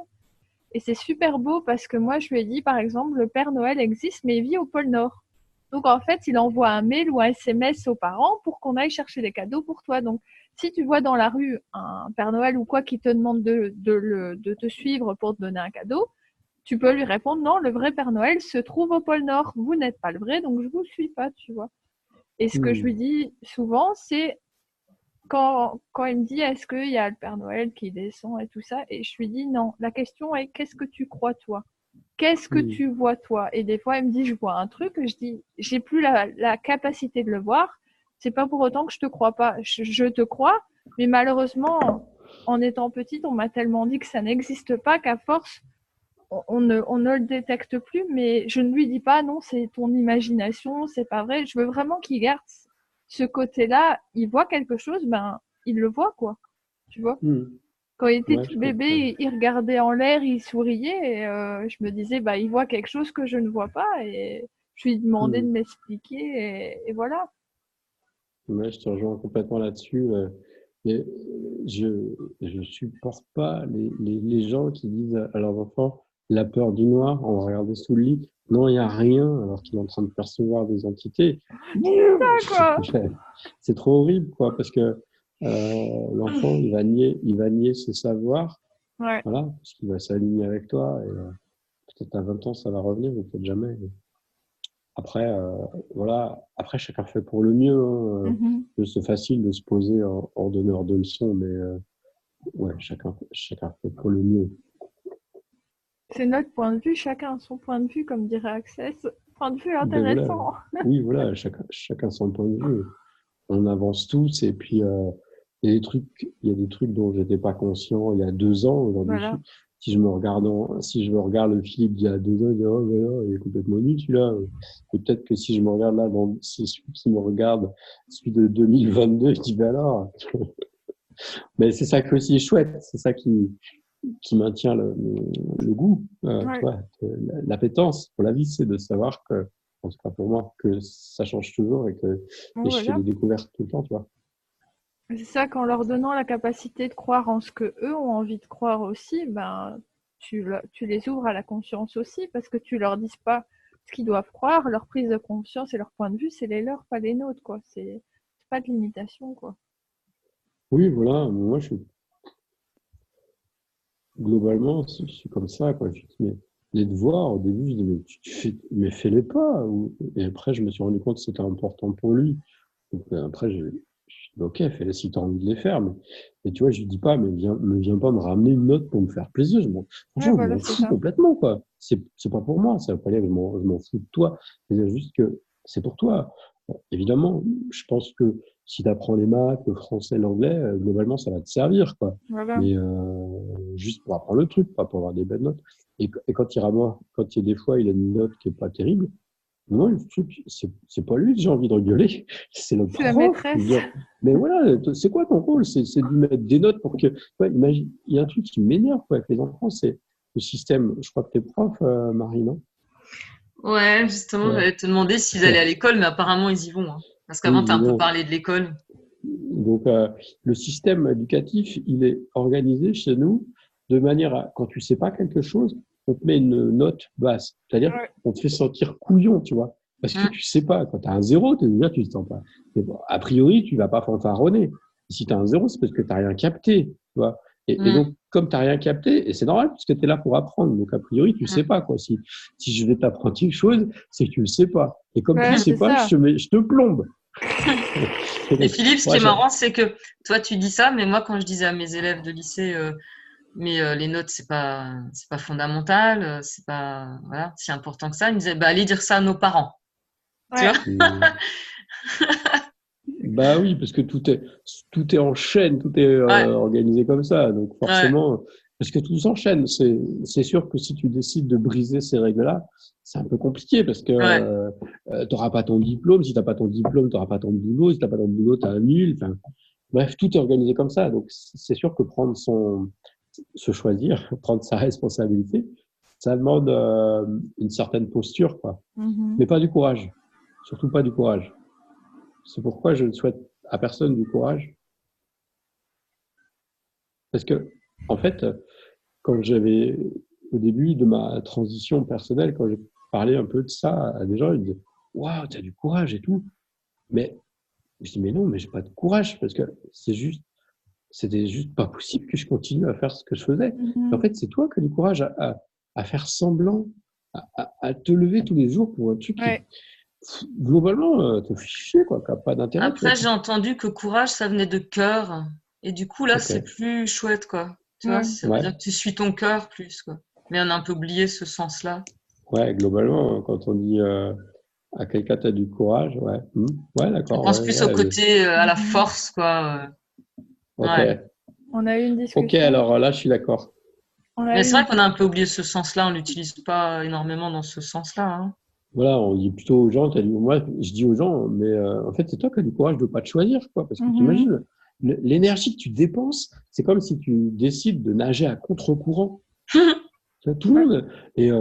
Et c'est super beau parce que moi, je lui ai dit, par exemple, le Père Noël existe, mais il vit au pôle Nord. Donc, en fait, il envoie un mail ou un SMS aux parents pour qu'on aille chercher des cadeaux pour toi. Donc, si tu vois dans la rue un Père Noël ou quoi qui te demande de te suivre pour te donner un cadeau, tu peux lui répondre, non, le vrai Père Noël se trouve au pôle Nord. Vous n'êtes pas le vrai, donc je vous suis pas, tu vois. Et ce que je lui dis souvent, c'est quand il me dit est-ce qu'il y a le Père Noël qui descend et tout ça, et je lui dis non, la question est qu'est-ce que tu crois toi? Qu'est-ce que tu vois toi? Et des fois il me dit je vois un truc, je dis j'ai plus la capacité de le voir, c'est pas pour autant que je te crois pas, je te crois, mais malheureusement en étant petite on m'a tellement dit que ça n'existe pas qu'à force on ne le détecte plus, mais je ne lui dis pas non, c'est ton imagination, c'est pas vrai. Je veux vraiment qu'il garde ce côté-là. Il voit quelque chose, ben il le voit quoi. Tu vois. Quand il était tout bébé, il regardait en l'air, il souriait, et je me disais bah il voit quelque chose que je ne vois pas, et je lui demandais de m'expliquer, et voilà. Ouais, je te rejoins complètement là-dessus. Mais je supporte pas les gens qui disent à leurs enfants la peur du noir, on va regarder sous le lit. Non, il n'y a rien, alors qu'il est en train de percevoir des entités. C'est ça, quoi. C'est trop horrible, quoi, parce que l'enfant, il va nier ses savoirs, Ouais. voilà, parce qu'il va s'aligner avec toi, et peut-être à 20 ans, ça va revenir, ou peut-être jamais. Après, voilà. Après, chacun fait pour le mieux. Hein. C'est facile de se poser en donneur de leçons, mais ouais, chacun fait pour le mieux. C'est notre point de vue, chacun a son point de vue, comme dirait Access. Point de vue Ben voilà. intéressant. Oui, voilà, chacun son point de vue. On avance tous, et puis il y a des trucs dont j'étais pas conscient il y a 2 ans. Aujourd'hui, Voilà. si je me regarde le Philippe d'il y a 2 ans, je dis oh voilà, il est complètement nul celui-là. Et peut-être que si je me regarde là, c'est celui qui me regarde, celui de 2022, je dis ben alors. Mais c'est ça que aussi est chouette, c'est ça qui maintient le goût, Ouais. tu vois, l'appétence pour la vie, c'est de savoir que, en tout cas pour moi, que ça change toujours et je fais Voilà. des découvertes tout le temps, tu vois. C'est ça, qu'en leur donnant la capacité de croire en ce que eux ont envie de croire aussi, ben tu les ouvres à la conscience aussi, parce que tu leur dis pas ce qu'ils doivent croire, leur prise de conscience et leur point de vue, c'est les leurs, pas les nôtres, quoi. C'est pas de limitation, quoi. Oui, voilà, moi globalement, je suis comme ça, quoi. Je dis, mais les devoirs, au début, je dis, mais fais-les pas. Et après, je me suis rendu compte que c'était important pour lui. Donc, après, je dis, ok, fais-les si tu as envie de les faire. Mais tu vois, je lui dis pas, mais viens pas me ramener une note pour me faire plaisir. Ouais, Franchement, je voilà, m'en c'est fous ça. complètement, quoi. C'est pas pour moi. Ça veut pas dire que je m'en fous de toi. C'est juste que c'est pour toi. Bon, évidemment, je pense que si tu apprends les maths, le français, l'anglais, globalement, ça va te servir, quoi. Voilà. Mais juste pour apprendre le truc, pas pour avoir des belles notes. Et quand il y a des fois, il a une note qui est pas terrible, moi, le truc, c'est pas lui que j'ai envie de rigoler, c'est le C'est la prof. Je veux maîtresse. dire, mais voilà, c'est quoi ton rôle? C'est de lui mettre des notes pour que. Ouais, imagine, il y a un truc qui m'énerve quoi, avec les enfants, c'est le système. Je crois que t'es prof, Marie, non? Ouais, justement, Ouais. j'allais te demander s'ils allaient à l'école, mais apparemment, ils y vont. Hein. Parce Oui, qu'avant, tu as ils un peu vont. parlé de l'école. Donc, le système éducatif, il est organisé chez nous de manière à, quand tu sais pas quelque chose, on te met une note basse. C'est-à-dire, Ouais. on te fait sentir couillon, tu vois. Parce que tu sais pas. Quand tu as un zéro, déjà, tu ne sens pas. Mais bon, a priori, tu vas pas fanfaronner. Si tu as un zéro, c'est parce que tu n'as rien capté, tu vois. Et donc, comme tu n'as rien capté, et c'est normal, puisque tu es là pour apprendre. Donc, a priori, tu sais pas, quoi. Si je vais t'apprendre quelque chose, c'est que tu le sais pas. Et comme tu Ouais, le sais c'est pas, ça. je te plombe. Et Et donc, Philippe, ce qui moi, est marrant, c'est que toi, tu dis ça, mais moi, quand je disais à mes élèves de lycée, mais les notes, c'est pas fondamental, c'est pas voilà, si important que ça, ils me disaient, bah, allez dire ça à nos parents. Tu Ouais. vois? bah oui, parce que tout est en chaîne, tout est Ouais, organisé comme ça. Donc ouais. forcément, parce que tout s'enchaîne. C'est sûr que si tu décides de briser ces règles-là, c'est un peu compliqué parce que Ouais. tu n'auras pas ton diplôme. Si tu n'as pas ton diplôme, tu n'auras pas ton boulot. Si tu n'as pas ton boulot, tu as un nul. Enfin, Bref, tout est organisé comme ça. Donc, c'est sûr que se choisir, prendre sa responsabilité, ça demande une certaine posture, quoi. Mais pas du courage. Surtout pas du courage. C'est pourquoi je ne souhaite à personne du courage. Parce que, en fait, quand j'avais, au début de ma transition personnelle, quand j'ai parlé un peu de ça à des gens, ils me disaient waouh, t'as du courage et tout. Mais je dis mais non, mais j'ai pas de courage parce que c'était juste pas possible que je continue à faire ce que je faisais. En fait, c'est toi qui as du courage à faire semblant, à te lever tous les jours pour un truc qui, globalement, te fiche, quoi, qui n'a pas d'intérêt. Après, j'ai entendu que courage, ça venait de cœur. Et du coup, là, c'est plus chouette, quoi. Tu vois, ça veut dire que tu suis ton cœur plus, quoi. Mais on a un peu oublié ce sens-là. Ouais, globalement, quand on dit à quelqu'un t'as du courage, ouais. Ouais, d'accord. On pense plus au côté, à la force, quoi. Ok. On a eu une discussion. Ok, alors là, je suis d'accord. Mais c'est vrai qu'on a un peu oublié ce sens-là, on l'utilise pas énormément dans ce sens-là. Hein. Voilà, on dit plutôt aux gens, moi, je dis aux gens, mais en fait, c'est toi qui as du courage de ne pas te choisir, quoi. Parce que t'imagines, l'énergie que tu dépenses, c'est comme si tu décides de nager à contre-courant. Tout le monde. Et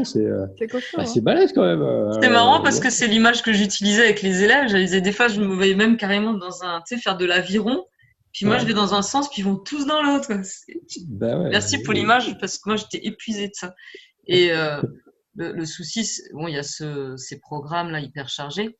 c'est balèze quand même. C'est marrant parce que c'est l'image que j'utilisais avec les élèves. Je disais, des fois, je me voyais même carrément faire de l'aviron. Puis moi, je vais dans un sens, puis ils vont tous dans l'autre. Merci pour l'image parce que moi, j'étais épuisée de ça. Et le souci, bon, il y a ces programmes-là hyper chargés.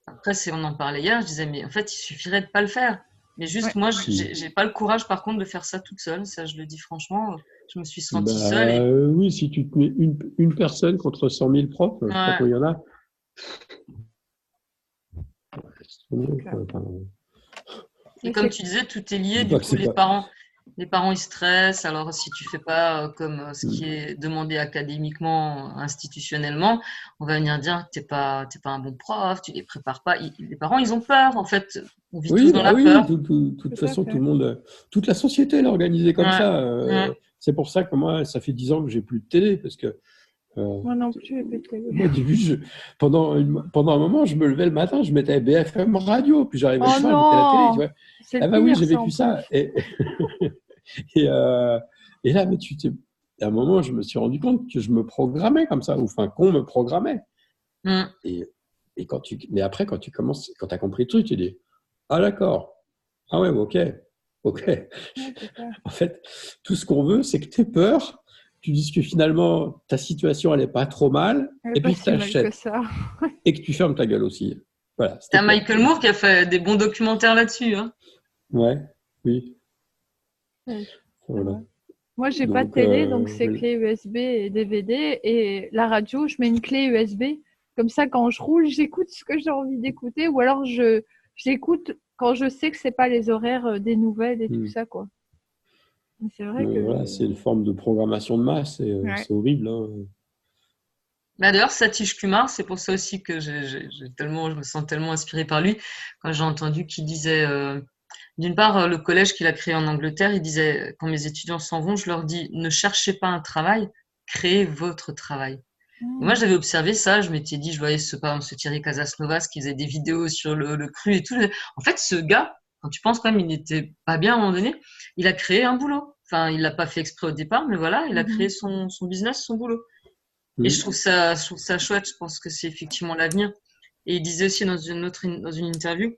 Après, on en parlait hier, je disais, mais en fait, il suffirait de pas le faire. Mais juste, moi, j'ai pas le courage, par contre, de faire ça toute seule. Ça, je le dis franchement. Je me suis sentie seule. Oui, si tu te mets une personne contre 100 000 profs, je sais pas combien il y en a. Et comme tu disais, tout est lié. Du coup, les parents, ils stressent. Alors, si tu fais pas comme ce qui est demandé académiquement, institutionnellement, on va venir dire que t'es pas un bon prof, tu les prépares pas. Les parents, ils ont peur. En fait, on vit tous dans la peur. De toute façon, tout le monde, toute la société est organisée comme ça. C'est pour ça que moi, ça fait 10 ans que j'ai plus de télé parce que. Moi non plus, j'ai plus de télé. Au début, pendant un moment, je me levais le matin, je mettais BFM radio, puis j'arrivais le soir, je mettais la télé. Tu vois. Ah bah oui, j'ai vécu ça. Et là, à un moment, je me suis rendu compte que je me programmais comme ça, ou enfin qu'on me programmait. Et mais après, quand tu as compris le truc, tu dis ah d'accord, ah ouais, ok. En fait, tout ce qu'on veut, c'est que tu aies peur. Tu dis que finalement, ta situation, elle n'est pas trop mal, et puis que tu achètes. Et que tu fermes ta gueule aussi. Voilà, c'est Michael Moore qui a fait des bons documentaires là-dessus. Hein. Oui. Voilà. Moi, j'ai pas de télé, donc c'est clé USB et DVD. Et la radio, je mets une clé USB. Comme ça, quand je roule, j'écoute ce que j'ai envie d'écouter. Ou alors, j'écoute quand je sais que c'est pas les horaires des nouvelles et tout ça, quoi. C'est vrai que voilà, c'est une forme de programmation de masse et c'est horrible. Hein. Bah d'ailleurs, Satish Kumar, c'est pour ça aussi que je me sens tellement inspirée par lui quand j'ai entendu qu'il disait, d'une part, le collège qu'il a créé en Angleterre, il disait quand mes étudiants s'en vont, je leur dis ne cherchez pas un travail, créez votre travail. Et moi, j'avais observé ça, je m'étais dit, je voyais par exemple, ce Thierry Casasnovas qui faisait des vidéos sur le cru et tout. En fait, ce gars, quand tu penses quand même, il n'était pas bien à un moment donné, il a créé un boulot. Enfin, il l'a pas fait exprès au départ, mais voilà, il a créé son business, son boulot. Et je trouve ça chouette, je pense que c'est effectivement l'avenir. Et il disait aussi dans une interview,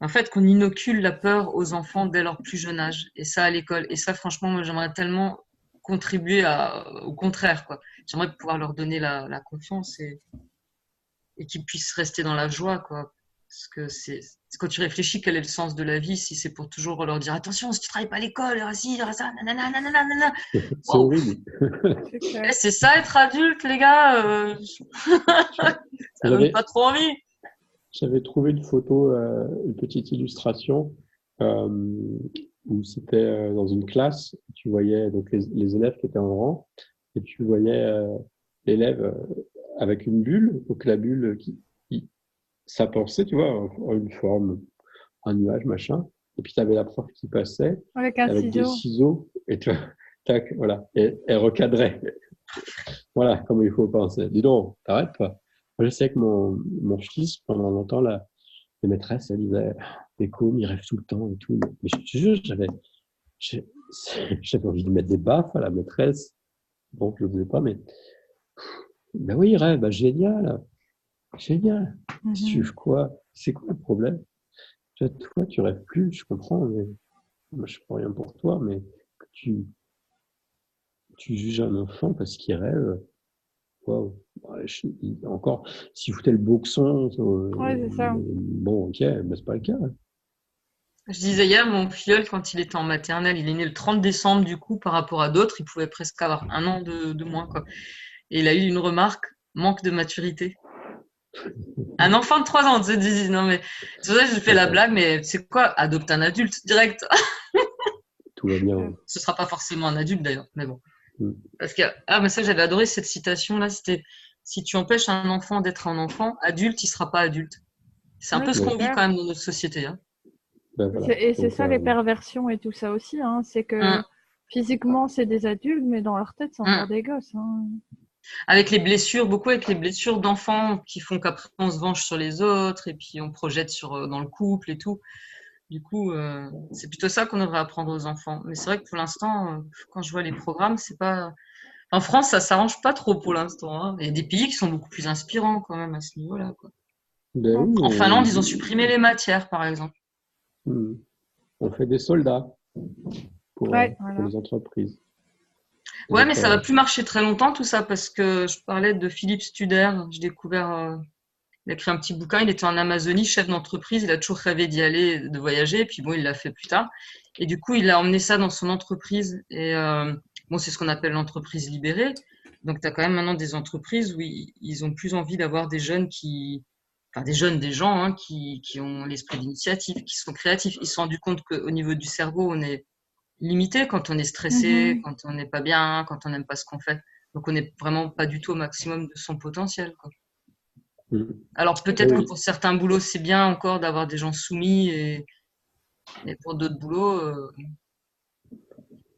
en fait, qu'on inocule la peur aux enfants dès leur plus jeune âge. Et ça à l'école. Et ça, franchement, moi, j'aimerais tellement contribuer au contraire, quoi. J'aimerais pouvoir leur donner la confiance et qu'ils puissent rester dans la joie, quoi. Parce que c'est quand tu réfléchis quel est le sens de la vie, si c'est pour toujours leur dire attention, si tu travailles pas à l'école, il y aura ci, il y aura ça, nanana. C'est horrible. C'est ça être adulte, les gars. Ça donne pas trop envie. J'avais trouvé une photo, une petite illustration où c'était dans une classe. Tu voyais donc les élèves qui étaient en rang et tu voyais l'élève avec une bulle, donc la bulle ça pensait, tu vois, en une forme, un nuage, machin. Et puis, tu avais la prof qui passait avec des ciseaux. Et tu vois, tac, voilà. Et elle recadrait. Voilà comment il faut penser. Dis donc, t'arrêtes pas. Moi, je sais que mon fils, pendant longtemps, là, les maîtresses, elles disaient, les cômes, ils rêvent tout le temps et tout. Mais je te jure, j'ai- j'avais envie de mettre des baffes à la maîtresse. Bon, je ne le faisais pas, mais ben oui, il rêve, ben génial, génial. Si tu veux quoi? C'est quoi le problème? Toi, tu rêves plus, je comprends, mais moi, je ne peux rien pour toi, mais que tu juges un enfant parce qu'il rêve, waouh. Ouais, encore, s'il foutait le boxon, Ouais, c'est ça. bon, ok, mais c'est pas le cas. Je disais hier, mon filleul, quand il était en maternelle, il est né le 30 décembre, du coup, par rapport à d'autres, il pouvait presque avoir un an de moins, quoi. Et il a eu une remarque, manque de maturité. Un enfant de 3 ans, tu sais, non mais, c'est pour ça que je fais la blague, mais c'est quoi? Adopte un adulte, direct. Tout va bien. Ce sera pas forcément un adulte, d'ailleurs, mais bon. Mm. Parce que, mais ça, j'avais adoré cette citation-là, c'était, si tu empêches un enfant d'être un enfant, adulte, il sera pas adulte. C'est un Ouais, peu ce c'est qu'on vit clair. quand même dans notre société, hein. Ben voilà. Et c'est Donc, ça les perversions et tout ça aussi, hein. C'est que Hum, physiquement c'est des adultes, mais dans leur tête c'est encore hum. des gosses, hein. Avec les blessures, beaucoup avec les blessures d'enfants qui font qu'après on se venge sur les autres et puis on projette dans le couple et tout. Du coup, c'est plutôt ça qu'on devrait apprendre aux enfants. Mais c'est vrai que pour l'instant, quand je vois les programmes, c'est pas. En France, ça s'arrange pas trop pour l'instant, hein. Il y a des pays qui sont beaucoup plus inspirants quand même à ce niveau-là, quoi. ben oui, En Finlande, ils ont supprimé les matières, par exemple. on fait des soldats Ouais, pour voilà. les entreprises. Ouais, Donc, mais ça va plus marcher très longtemps tout ça parce que je parlais de Philippe Studer. J'ai découvert. Il a écrit un petit bouquin, il était en Amazonie, chef d'entreprise, il a toujours rêvé d'y aller, de voyager, et puis bon, il l'a fait plus tard. Et du coup, il a emmené ça dans son entreprise. Et bon, c'est ce qu'on appelle l'entreprise libérée. Donc, tu as quand même maintenant des entreprises où ils ont plus envie d'avoir des jeunes des gens hein, qui ont l'esprit d'initiative, qui sont créatifs. Ils se sont rendus compte qu'au niveau du cerveau, on est limité quand on est stressé, Mhm. quand on n'est pas bien, quand on n'aime pas ce qu'on fait. Donc, on n'est vraiment pas du tout au maximum de son potentiel, quoi. mm. Alors C'est peut-être que clair. pour certains boulots, c'est bien encore d'avoir des gens soumis et pour d'autres boulots,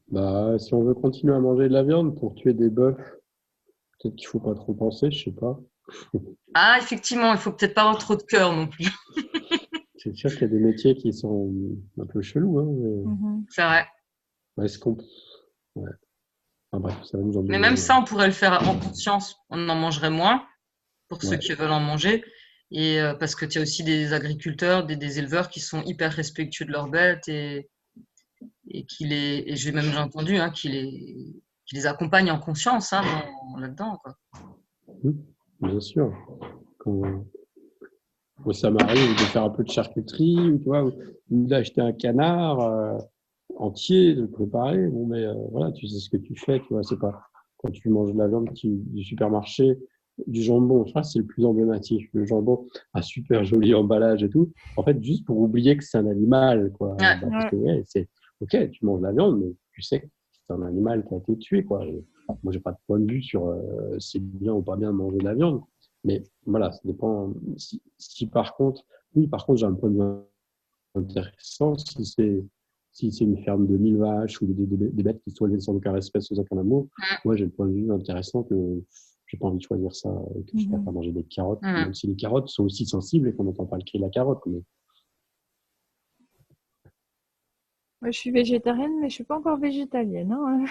Bah, si on veut continuer à manger de la viande pour tuer des bœufs, peut-être qu'il faut pas trop penser, je sais pas. effectivement, il faut peut-être pas avoir trop de cœur non plus. C'est sûr qu'il y a des métiers qui sont un peu chelous, hein, Mhm. C'est vrai. mais est-ce qu'on... Ouais. Enfin, bref, ça va nous Mais emmener même loin. ça, on pourrait le faire en conscience. On en mangerait moins pour ceux Ouais. qui veulent en manger. Et parce que tu as aussi des agriculteurs, des éleveurs qui sont hyper respectueux de leurs bêtes et j'ai entendu hein, qui les accompagnent en conscience hein, là-dedans, quoi. Bien sûr. Quand... Moi, ça m'arrive de faire un peu de charcuterie, ou, tu vois, ou d'acheter un canard entier, de le préparer. Bon, mais voilà, tu sais ce que tu fais, tu vois, c'est pas quand tu manges de la viande du supermarché, du jambon, je crois que c'est le plus emblématique. Le jambon, un super joli emballage et tout. En fait, juste pour oublier que c'est un animal, quoi. Ouais. Bah, parce Ouais. que, ouais, c'est ok, tu manges de la viande, mais tu sais que c'est un animal qui a été tué, quoi. Et moi, j'ai pas de point de vue sur c'est bien ou pas bien de manger de la viande. Mais voilà, ça dépend. Si par contre, oui, par contre, j'ai un point de vue intéressant. Si c'est une ferme de 1000 vaches ou des bêtes qui sont élevées sans aucun respect, sans aucun amour, moi, j'ai le point de vue intéressant que j'ai pas envie de choisir ça et que je préfère manger des carottes, même si les carottes sont aussi sensibles et qu'on n'entend pas le cri de la carotte. Mais... Moi, je suis végétarienne, mais je suis pas encore végétalienne, hein.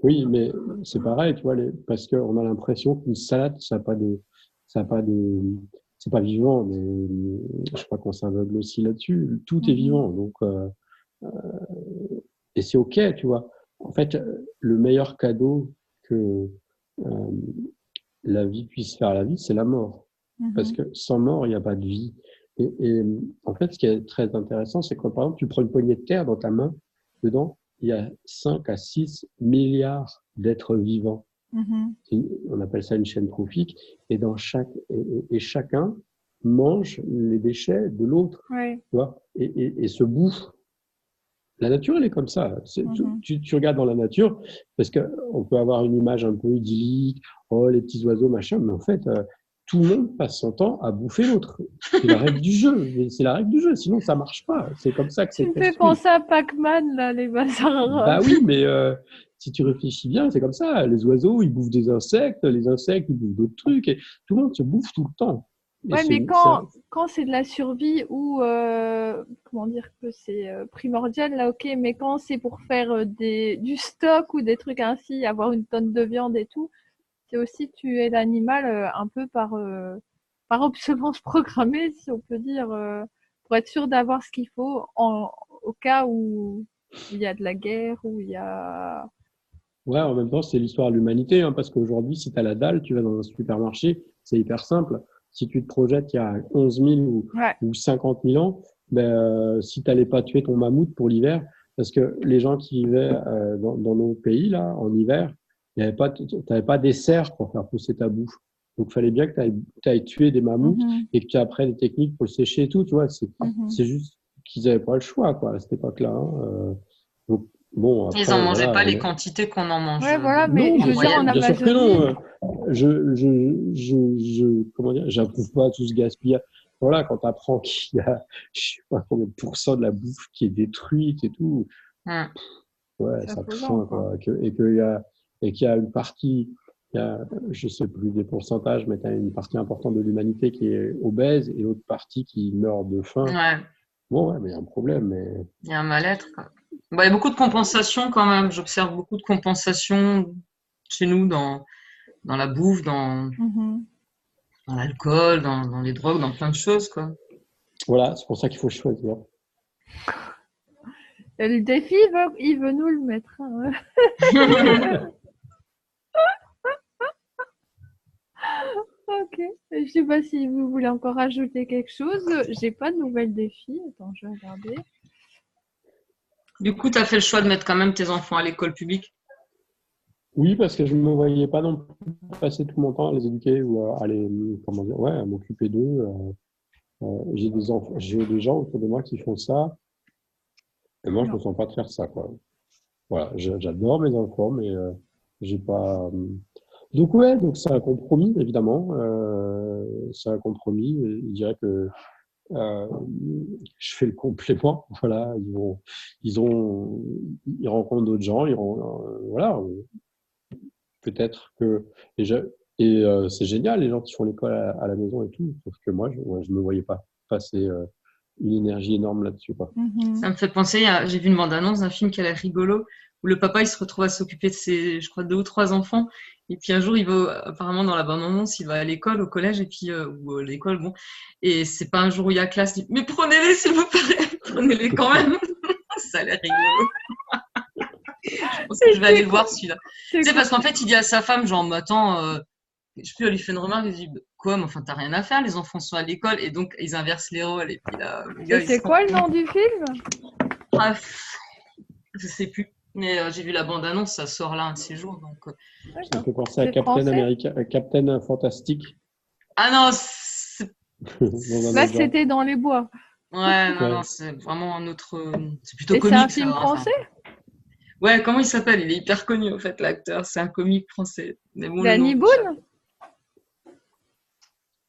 Oui, mais c'est pareil, tu vois, parce qu'on a l'impression qu'une salade, ça a pas de, c'est pas vivant, mais je crois qu'on s'aveugle aussi là-dessus. Tout est vivant, donc et c'est ok, tu vois. En fait, le meilleur cadeau que euh, la vie puisse faire à la vie, c'est la mort, parce que sans mort, il n'y a pas de vie. Et en fait, ce qui est très intéressant, c'est que par exemple, tu prends une poignée de terre dans ta main, dedans, il y a 5 à 6 milliards d'êtres vivants. On appelle ça une chaîne trophique. Et chacun mange les déchets de l'autre. Ouais. Tu vois, et se bouffe. La nature, elle est comme ça. Tu regardes dans la nature, parce qu'on peut avoir une image un peu idyllique, oh, les petits oiseaux, machin, mais en fait, tout le monde passe son temps à bouffer l'autre. C'est la règle du jeu. C'est la règle du jeu, sinon ça marche pas. C'est comme ça que Tu c'est me fais construit. penser à Pac-Man, là, les bazars. Bah oui, mais si tu réfléchis bien, c'est comme ça. Les oiseaux, ils bouffent des insectes, les insectes, ils bouffent d'autres trucs, et tout le monde se bouffe tout le temps. Et Ouais, mais ça, quand c'est de la survie ou comment dire que c'est primordial, là, ok, mais quand c'est pour faire du stock ou des trucs ainsi, avoir une tonne de viande et tout, c'est aussi tuer l'animal un peu par obsolescence programmée, si on peut dire, pour être sûr d'avoir ce qu'il faut au cas où il y a de la guerre, où il y a... ouais, en même temps, c'est l'histoire de l'humanité, hein, parce qu'aujourd'hui, si tu as la dalle, tu vas dans un supermarché, c'est hyper simple. Si tu te projettes il y a 11 000 Ouais. ou 50 000 ans, ben, si tu n'allais pas tuer ton mammouth pour l'hiver, parce que les gens qui vivaient dans nos pays, là, en hiver, t'avais pas des serres pour faire pousser ta bouffe. Donc, il fallait bien que tu ailles tuer des mammouths Mhm, et que tu apprennes des techniques pour le sécher et tout, tu vois. mhm. C'est juste qu'ils n'avaient pas le choix, quoi, à cette époque-là, hein. Donc, bon, Ils n'en après, mangeaient voilà, pas les quantités qu'on en mange Ouais, voilà, mais non, je veux dire, en moyenne. bien sûr que non. Amazonie, Comment dire, j'approuve pas tout ce gaspillage. Voilà, quand tu apprends qu'il y a, je sais pas combien de pourcents de la bouffe qui est détruite et tout, Hum. ouais, c'est ça affolant, craint, quoi. quoi. Et qu'il y a une partie, il y a, je sais plus des pourcentages, mais tu as une partie importante de l'humanité qui est obèse et l'autre partie qui meurt de faim. Ouais, Bon, ouais, mais il y a un problème, mais il y a un mal-être, quoi. Bah, il y a beaucoup de compensation quand même. J'observe beaucoup de compensation chez nous dans la bouffe, Mhm. dans l'alcool, dans les drogues, dans plein de choses, quoi. voilà, c'est pour ça qu'il faut choisir. Et le défi, il veut nous le mettre, hein. Ok. Je sais pas si vous voulez encore ajouter quelque chose. J'ai pas de nouvelles défis. Attends, je vais regarder. Du coup, tu as fait le choix de mettre quand même tes enfants à l'école publique. Oui, parce que je ne me voyais pas non plus passer tout mon temps à les éduquer ou à les, comment dire, ouais, à m'occuper d'eux. J'ai des enfants, j'ai des gens autour de moi qui font ça, et moi, je Non. me sens pas de faire ça, quoi. Voilà, j'adore mes enfants, mais j'ai pas. Donc ouais, donc c'est un compromis, évidemment. C'est un compromis. Et je dirais que euh, je fais le complément. Voilà, ils ont, ils rencontrent d'autres gens. Voilà, peut-être que c'est génial les gens qui font l'école à la maison et tout, sauf que moi je me voyais pas passer une énergie énorme là-dessus, quoi. Ça Mhm. me fait penser, j'ai vu une bande-annonce d'un film qui a l'air rigolo, où le papa il se retrouve à s'occuper de ses, je crois, 2 ou 3 enfants. Et puis un jour, il va, apparemment dans la bande-annonce, il va à l'école, au collège, et puis, ou à l'école, bon. Et c'est pas un jour où il y a classe, il dit, mais prenez-les s'il vous plaît, prenez-les quand même. Ça a l'air rigolo. Je pense que je vais aller C'est le quoi? voir celui-là. C'est Tu sais, quoi? parce qu'en fait, il dit à sa femme, genre, mais attends, je sais plus, elle lui fait une remarque, il dit, quoi, mais enfin, t'as rien à faire, les enfants sont à l'école, et donc ils inversent les rôles, et puis là, le Et gars, il se c'est rend quoi le compte. nom du film? Ah, je sais plus. Mais j'ai vu la bande-annonce, ça sort là un de ces jours. Donc, Ça me D'accord. fait penser à C'est Captain français? America, Captain Fantastique ah non, dans un Là, autre genre. c'était dans les bois. ouais, non, non, Ouais. c'est vraiment un autre. C'est plutôt Et c'est un comique, ça. film Enfin, français? ouais, comment il s'appelle? Il est hyper connu, en fait, l'acteur. C'est un comique français. Mais bon, le nom Danny m'échappe. Boone?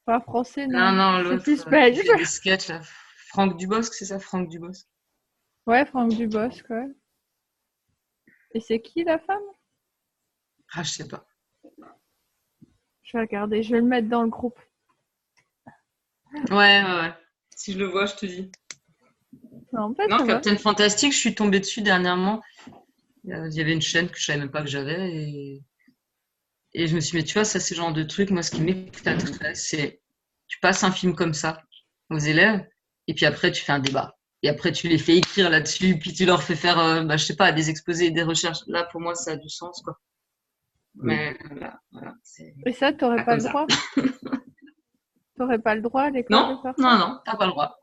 Pas français, Non, non. non, C'est l'autre plus qui belge. fait des sketchs, là. Franck Dubosc, c'est ça, Franck Dubosc. Ouais, Franck Dubosc, ouais. Et c'est qui la femme? Ah, je sais pas. Je vais regarder, je vais le mettre dans le groupe. Ouais, ouais, ouais. Si je le vois, je te dis. Non, pas Non, ça va. Captain Fantastic, je suis tombée dessus dernièrement. Il y avait une chaîne que je savais même pas que j'avais. Et je me suis dit, mais tu vois, ça, c'est le genre de truc, moi, ce qui m'éclaterait, c'est tu passes un film comme ça aux élèves, et puis après, tu fais un débat. Et après, tu les fais écrire là-dessus, puis tu leur fais faire, bah, je sais pas, des exposés, des recherches. Là, pour moi, ça a du sens, quoi. Mm. Mais là, voilà, c'est Et ça, t'aurais pas pas comme le ça. droit? T'aurais pas le droit à l'école de Non, faire ça? non, non, t'as pas le droit.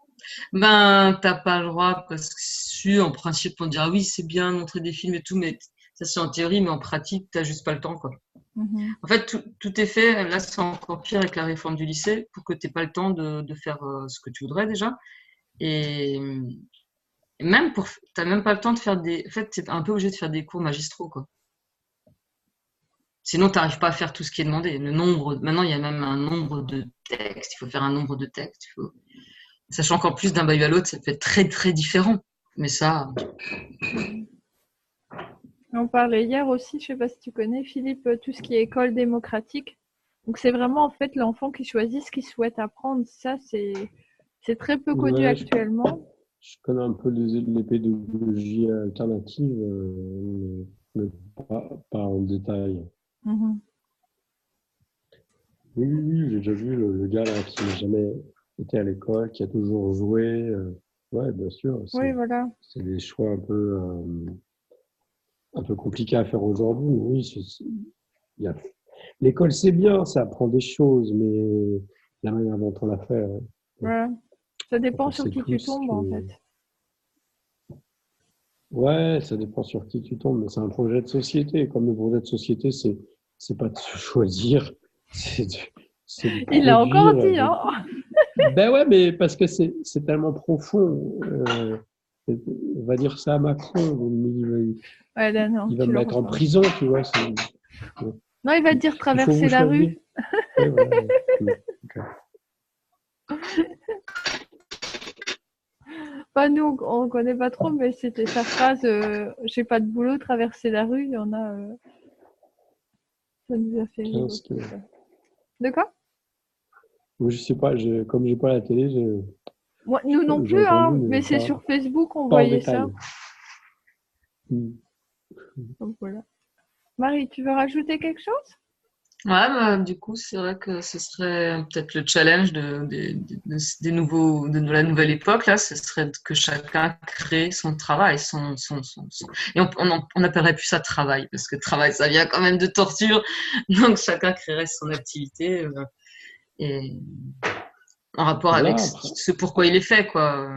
Ben, t'as pas le droit parce que si, en principe, on dirait oui, c'est bien de montrer des films et tout, mais ça c'est en théorie, mais en pratique, t'as juste pas le temps, quoi. Mhm. En fait, tout est fait, là c'est encore pire avec la réforme du lycée, pour que tu n'aies pas le temps de faire ce que tu voudrais déjà. Et, et même tu n'as même pas le temps de faire des. En fait, tu es un peu obligé de faire des cours magistraux, quoi. Sinon, tu n'arrives pas à faire tout ce qui est demandé. Maintenant, il y a même un nombre de textes, il faut faire un nombre de textes. Sachant qu'en plus d'un bahut à l'autre, ça peut être très très différent. Mais ça, Mhm. On parlait hier aussi, je sais pas si tu connais, Philippe, tout ce qui est école démocratique. Donc, c'est vraiment en fait l'enfant qui choisit ce qu'il souhaite apprendre. Ça, c'est très peu connu Ouais, actuellement. je connais un peu les pédagogies alternatives, mais pas en détail. Mhm. Oui, oui, oui, j'ai déjà vu le gars là qui n'a jamais été à l'école, qui a toujours joué. Ouais, bien sûr, Oui, voilà. c'est des choix un peu compliqués à faire aujourd'hui. Oui, il y a- l'école c'est bien, ça apprend des choses, mais la manière dont on l'a fait, Voilà. Ça on dépend sur pensait qui tu tous tombes, en fait. que ouais, ça dépend sur qui tu tombes, mais c'est un projet de société. Comme le projet de société, c'est pas de se choisir, c'est de, c'est de Il l'a encore produire. dit, hein. Ben ouais, mais parce que c'est tellement profond. On va dire ça à Macron, Ouais, là, non, il va tu me le mettre en ressens. prison, tu vois. Non, il va te dire Il faut vous traverser la choisir. rue. Ouais, voilà. Ok. Pas nous, on connaît pas trop, mais c'était sa phrase j'ai pas de boulot, traverser la rue. Il y en a, ça nous a fait rire 15 aussi, kilos. ça. De quoi? Moi, je sais pas, comme j'ai pas la télé, Moi, nous non j'ai plus, entendu, hein, mais mais c'est sur Facebook, on pas en voyait ça. détail. Hmm. Donc voilà. Marie, tu veux rajouter quelque chose? Ouais, bah, du coup, c'est vrai que ce serait peut-être le challenge des nouveaux, de la nouvelle époque, là, ce serait que chacun crée son travail, et on n'appellerait plus ça travail, parce que travail, ça vient quand même de torture, donc chacun créerait son activité, et en rapport avec Voilà, ce pourquoi il est fait, quoi.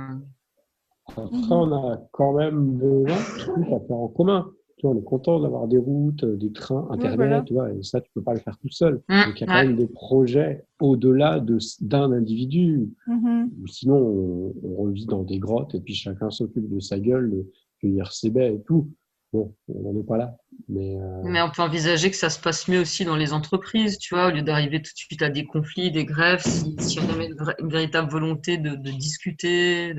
après, Mhm. on a quand même besoin de trucs à faire en commun. Tu vois, on est content d'avoir des routes, des trains, Oui, voilà. Internet, tu vois, et ça, tu peux pas le faire tout seul. Donc, il y a quand Ouais. même des projets au-delà d'un individu. Mhm. Ou sinon, on revit dans des grottes et puis chacun s'occupe de sa gueule, de cueillir ses baies et tout. Bon, on n'en est pas là. Mais Mais on peut envisager que ça se passe mieux aussi dans les entreprises, tu vois, au lieu d'arriver tout de suite à des conflits, des grèves, si on avait une véritable volonté de discuter,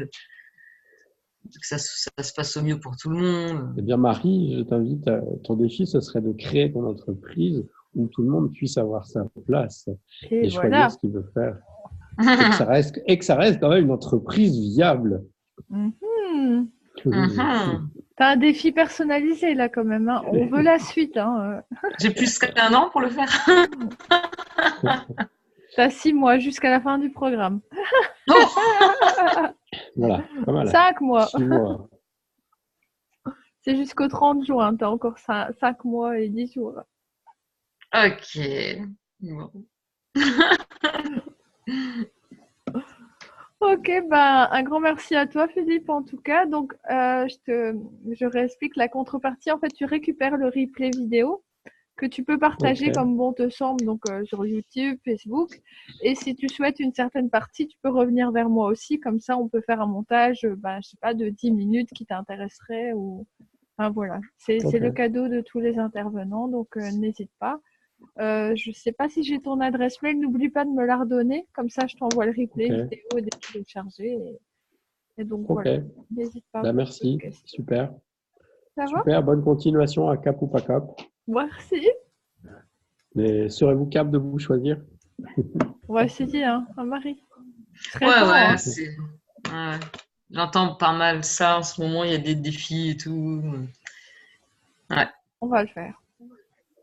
que ça se passe au mieux pour tout le monde. eh bien, Marie, je t'invite, ton défi, ce serait de créer ton entreprise où tout le monde puisse avoir sa place Et et choisir voilà. ce qu'il veut faire. Et que ça reste quand même une entreprise viable. Mhm. Mhm. T'as un défi personnalisé là quand même, hein. On veut la suite, hein. J'ai plus qu'un an pour le faire. T'as 6 mois jusqu'à la fin du programme. Voilà, pas mal. 5 mois. 6 mois. C'est jusqu'au 30 juin. T'as encore 5 mois et 10 jours. Ok. Bon. Ok, ben, un grand merci à toi, Philippe, en tout cas. Donc, je réexplique la contrepartie. En fait, tu récupères le replay vidéo que tu peux Ok, partager comme bon te semble, donc sur YouTube, Facebook. Et si tu souhaites une certaine partie, tu peux revenir vers moi aussi. Comme ça, on peut faire un montage, ben, je sais pas, de 10 minutes qui t'intéresserait. Ou... Enfin, voilà, c'est le ok, cadeau de tous les intervenants, donc n'hésite pas. Je sais pas si j'ai ton adresse mail, n'oublie pas de me la redonner. Comme ça, je t'envoie le replay ok, vidéo dès que téléchargé. Et donc ok. voilà, n'hésite pas Ben, pour toute merci, question. super. Ça va? Super, bonne continuation à Cap ou pas Cap. Merci. Mais serez-vous capable de vous choisir? On va essayer, hein, Marie. Il serait Ouais, temps, ouais, hein. ouais. J'entends pas mal ça en ce moment, il y a des défis et tout. Ouais. On va le faire.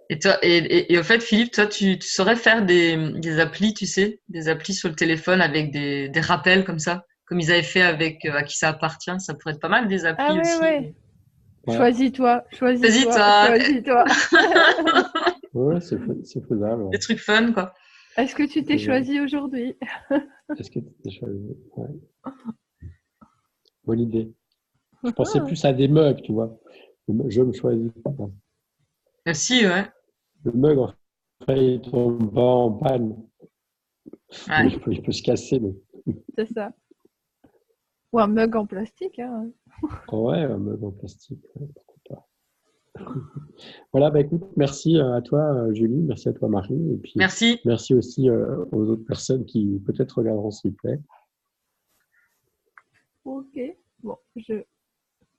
Et toi, et au fait, Philippe, toi, tu saurais faire des applis, tu sais, des applis sur le téléphone avec des rappels comme ça, comme ils avaient fait avec À qui ça appartient. Ça pourrait être pas mal des Ah applis ouais, aussi. ouais. Ouais, Choisis-toi, Vas-y, choisis-toi, toi, choisis-toi. ouais, c'est faisable. des Ouais. trucs fun, quoi. Est-ce que tu C'est t'es faisable. choisi aujourd'hui? Est-ce que tu choisi? Ouais, bonne idée. Je pensais plus à des mugs, tu vois. Je me choisis. Si, ouais. Le mug, en fait, il tombe pas en panne. Ouais. Il peut se casser. Mais... C'est ça. Ou un mug en plastique, hein. Ouais, un mug en plastique. Ouais, pourquoi pas. Voilà, bah écoute, merci à toi, Julie. Merci à toi, Marie. Et puis, Merci. merci aussi aux autres personnes qui peut-être regarderont ce replay. Ok. Bon, je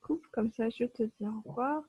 coupe comme ça, je te dis au revoir.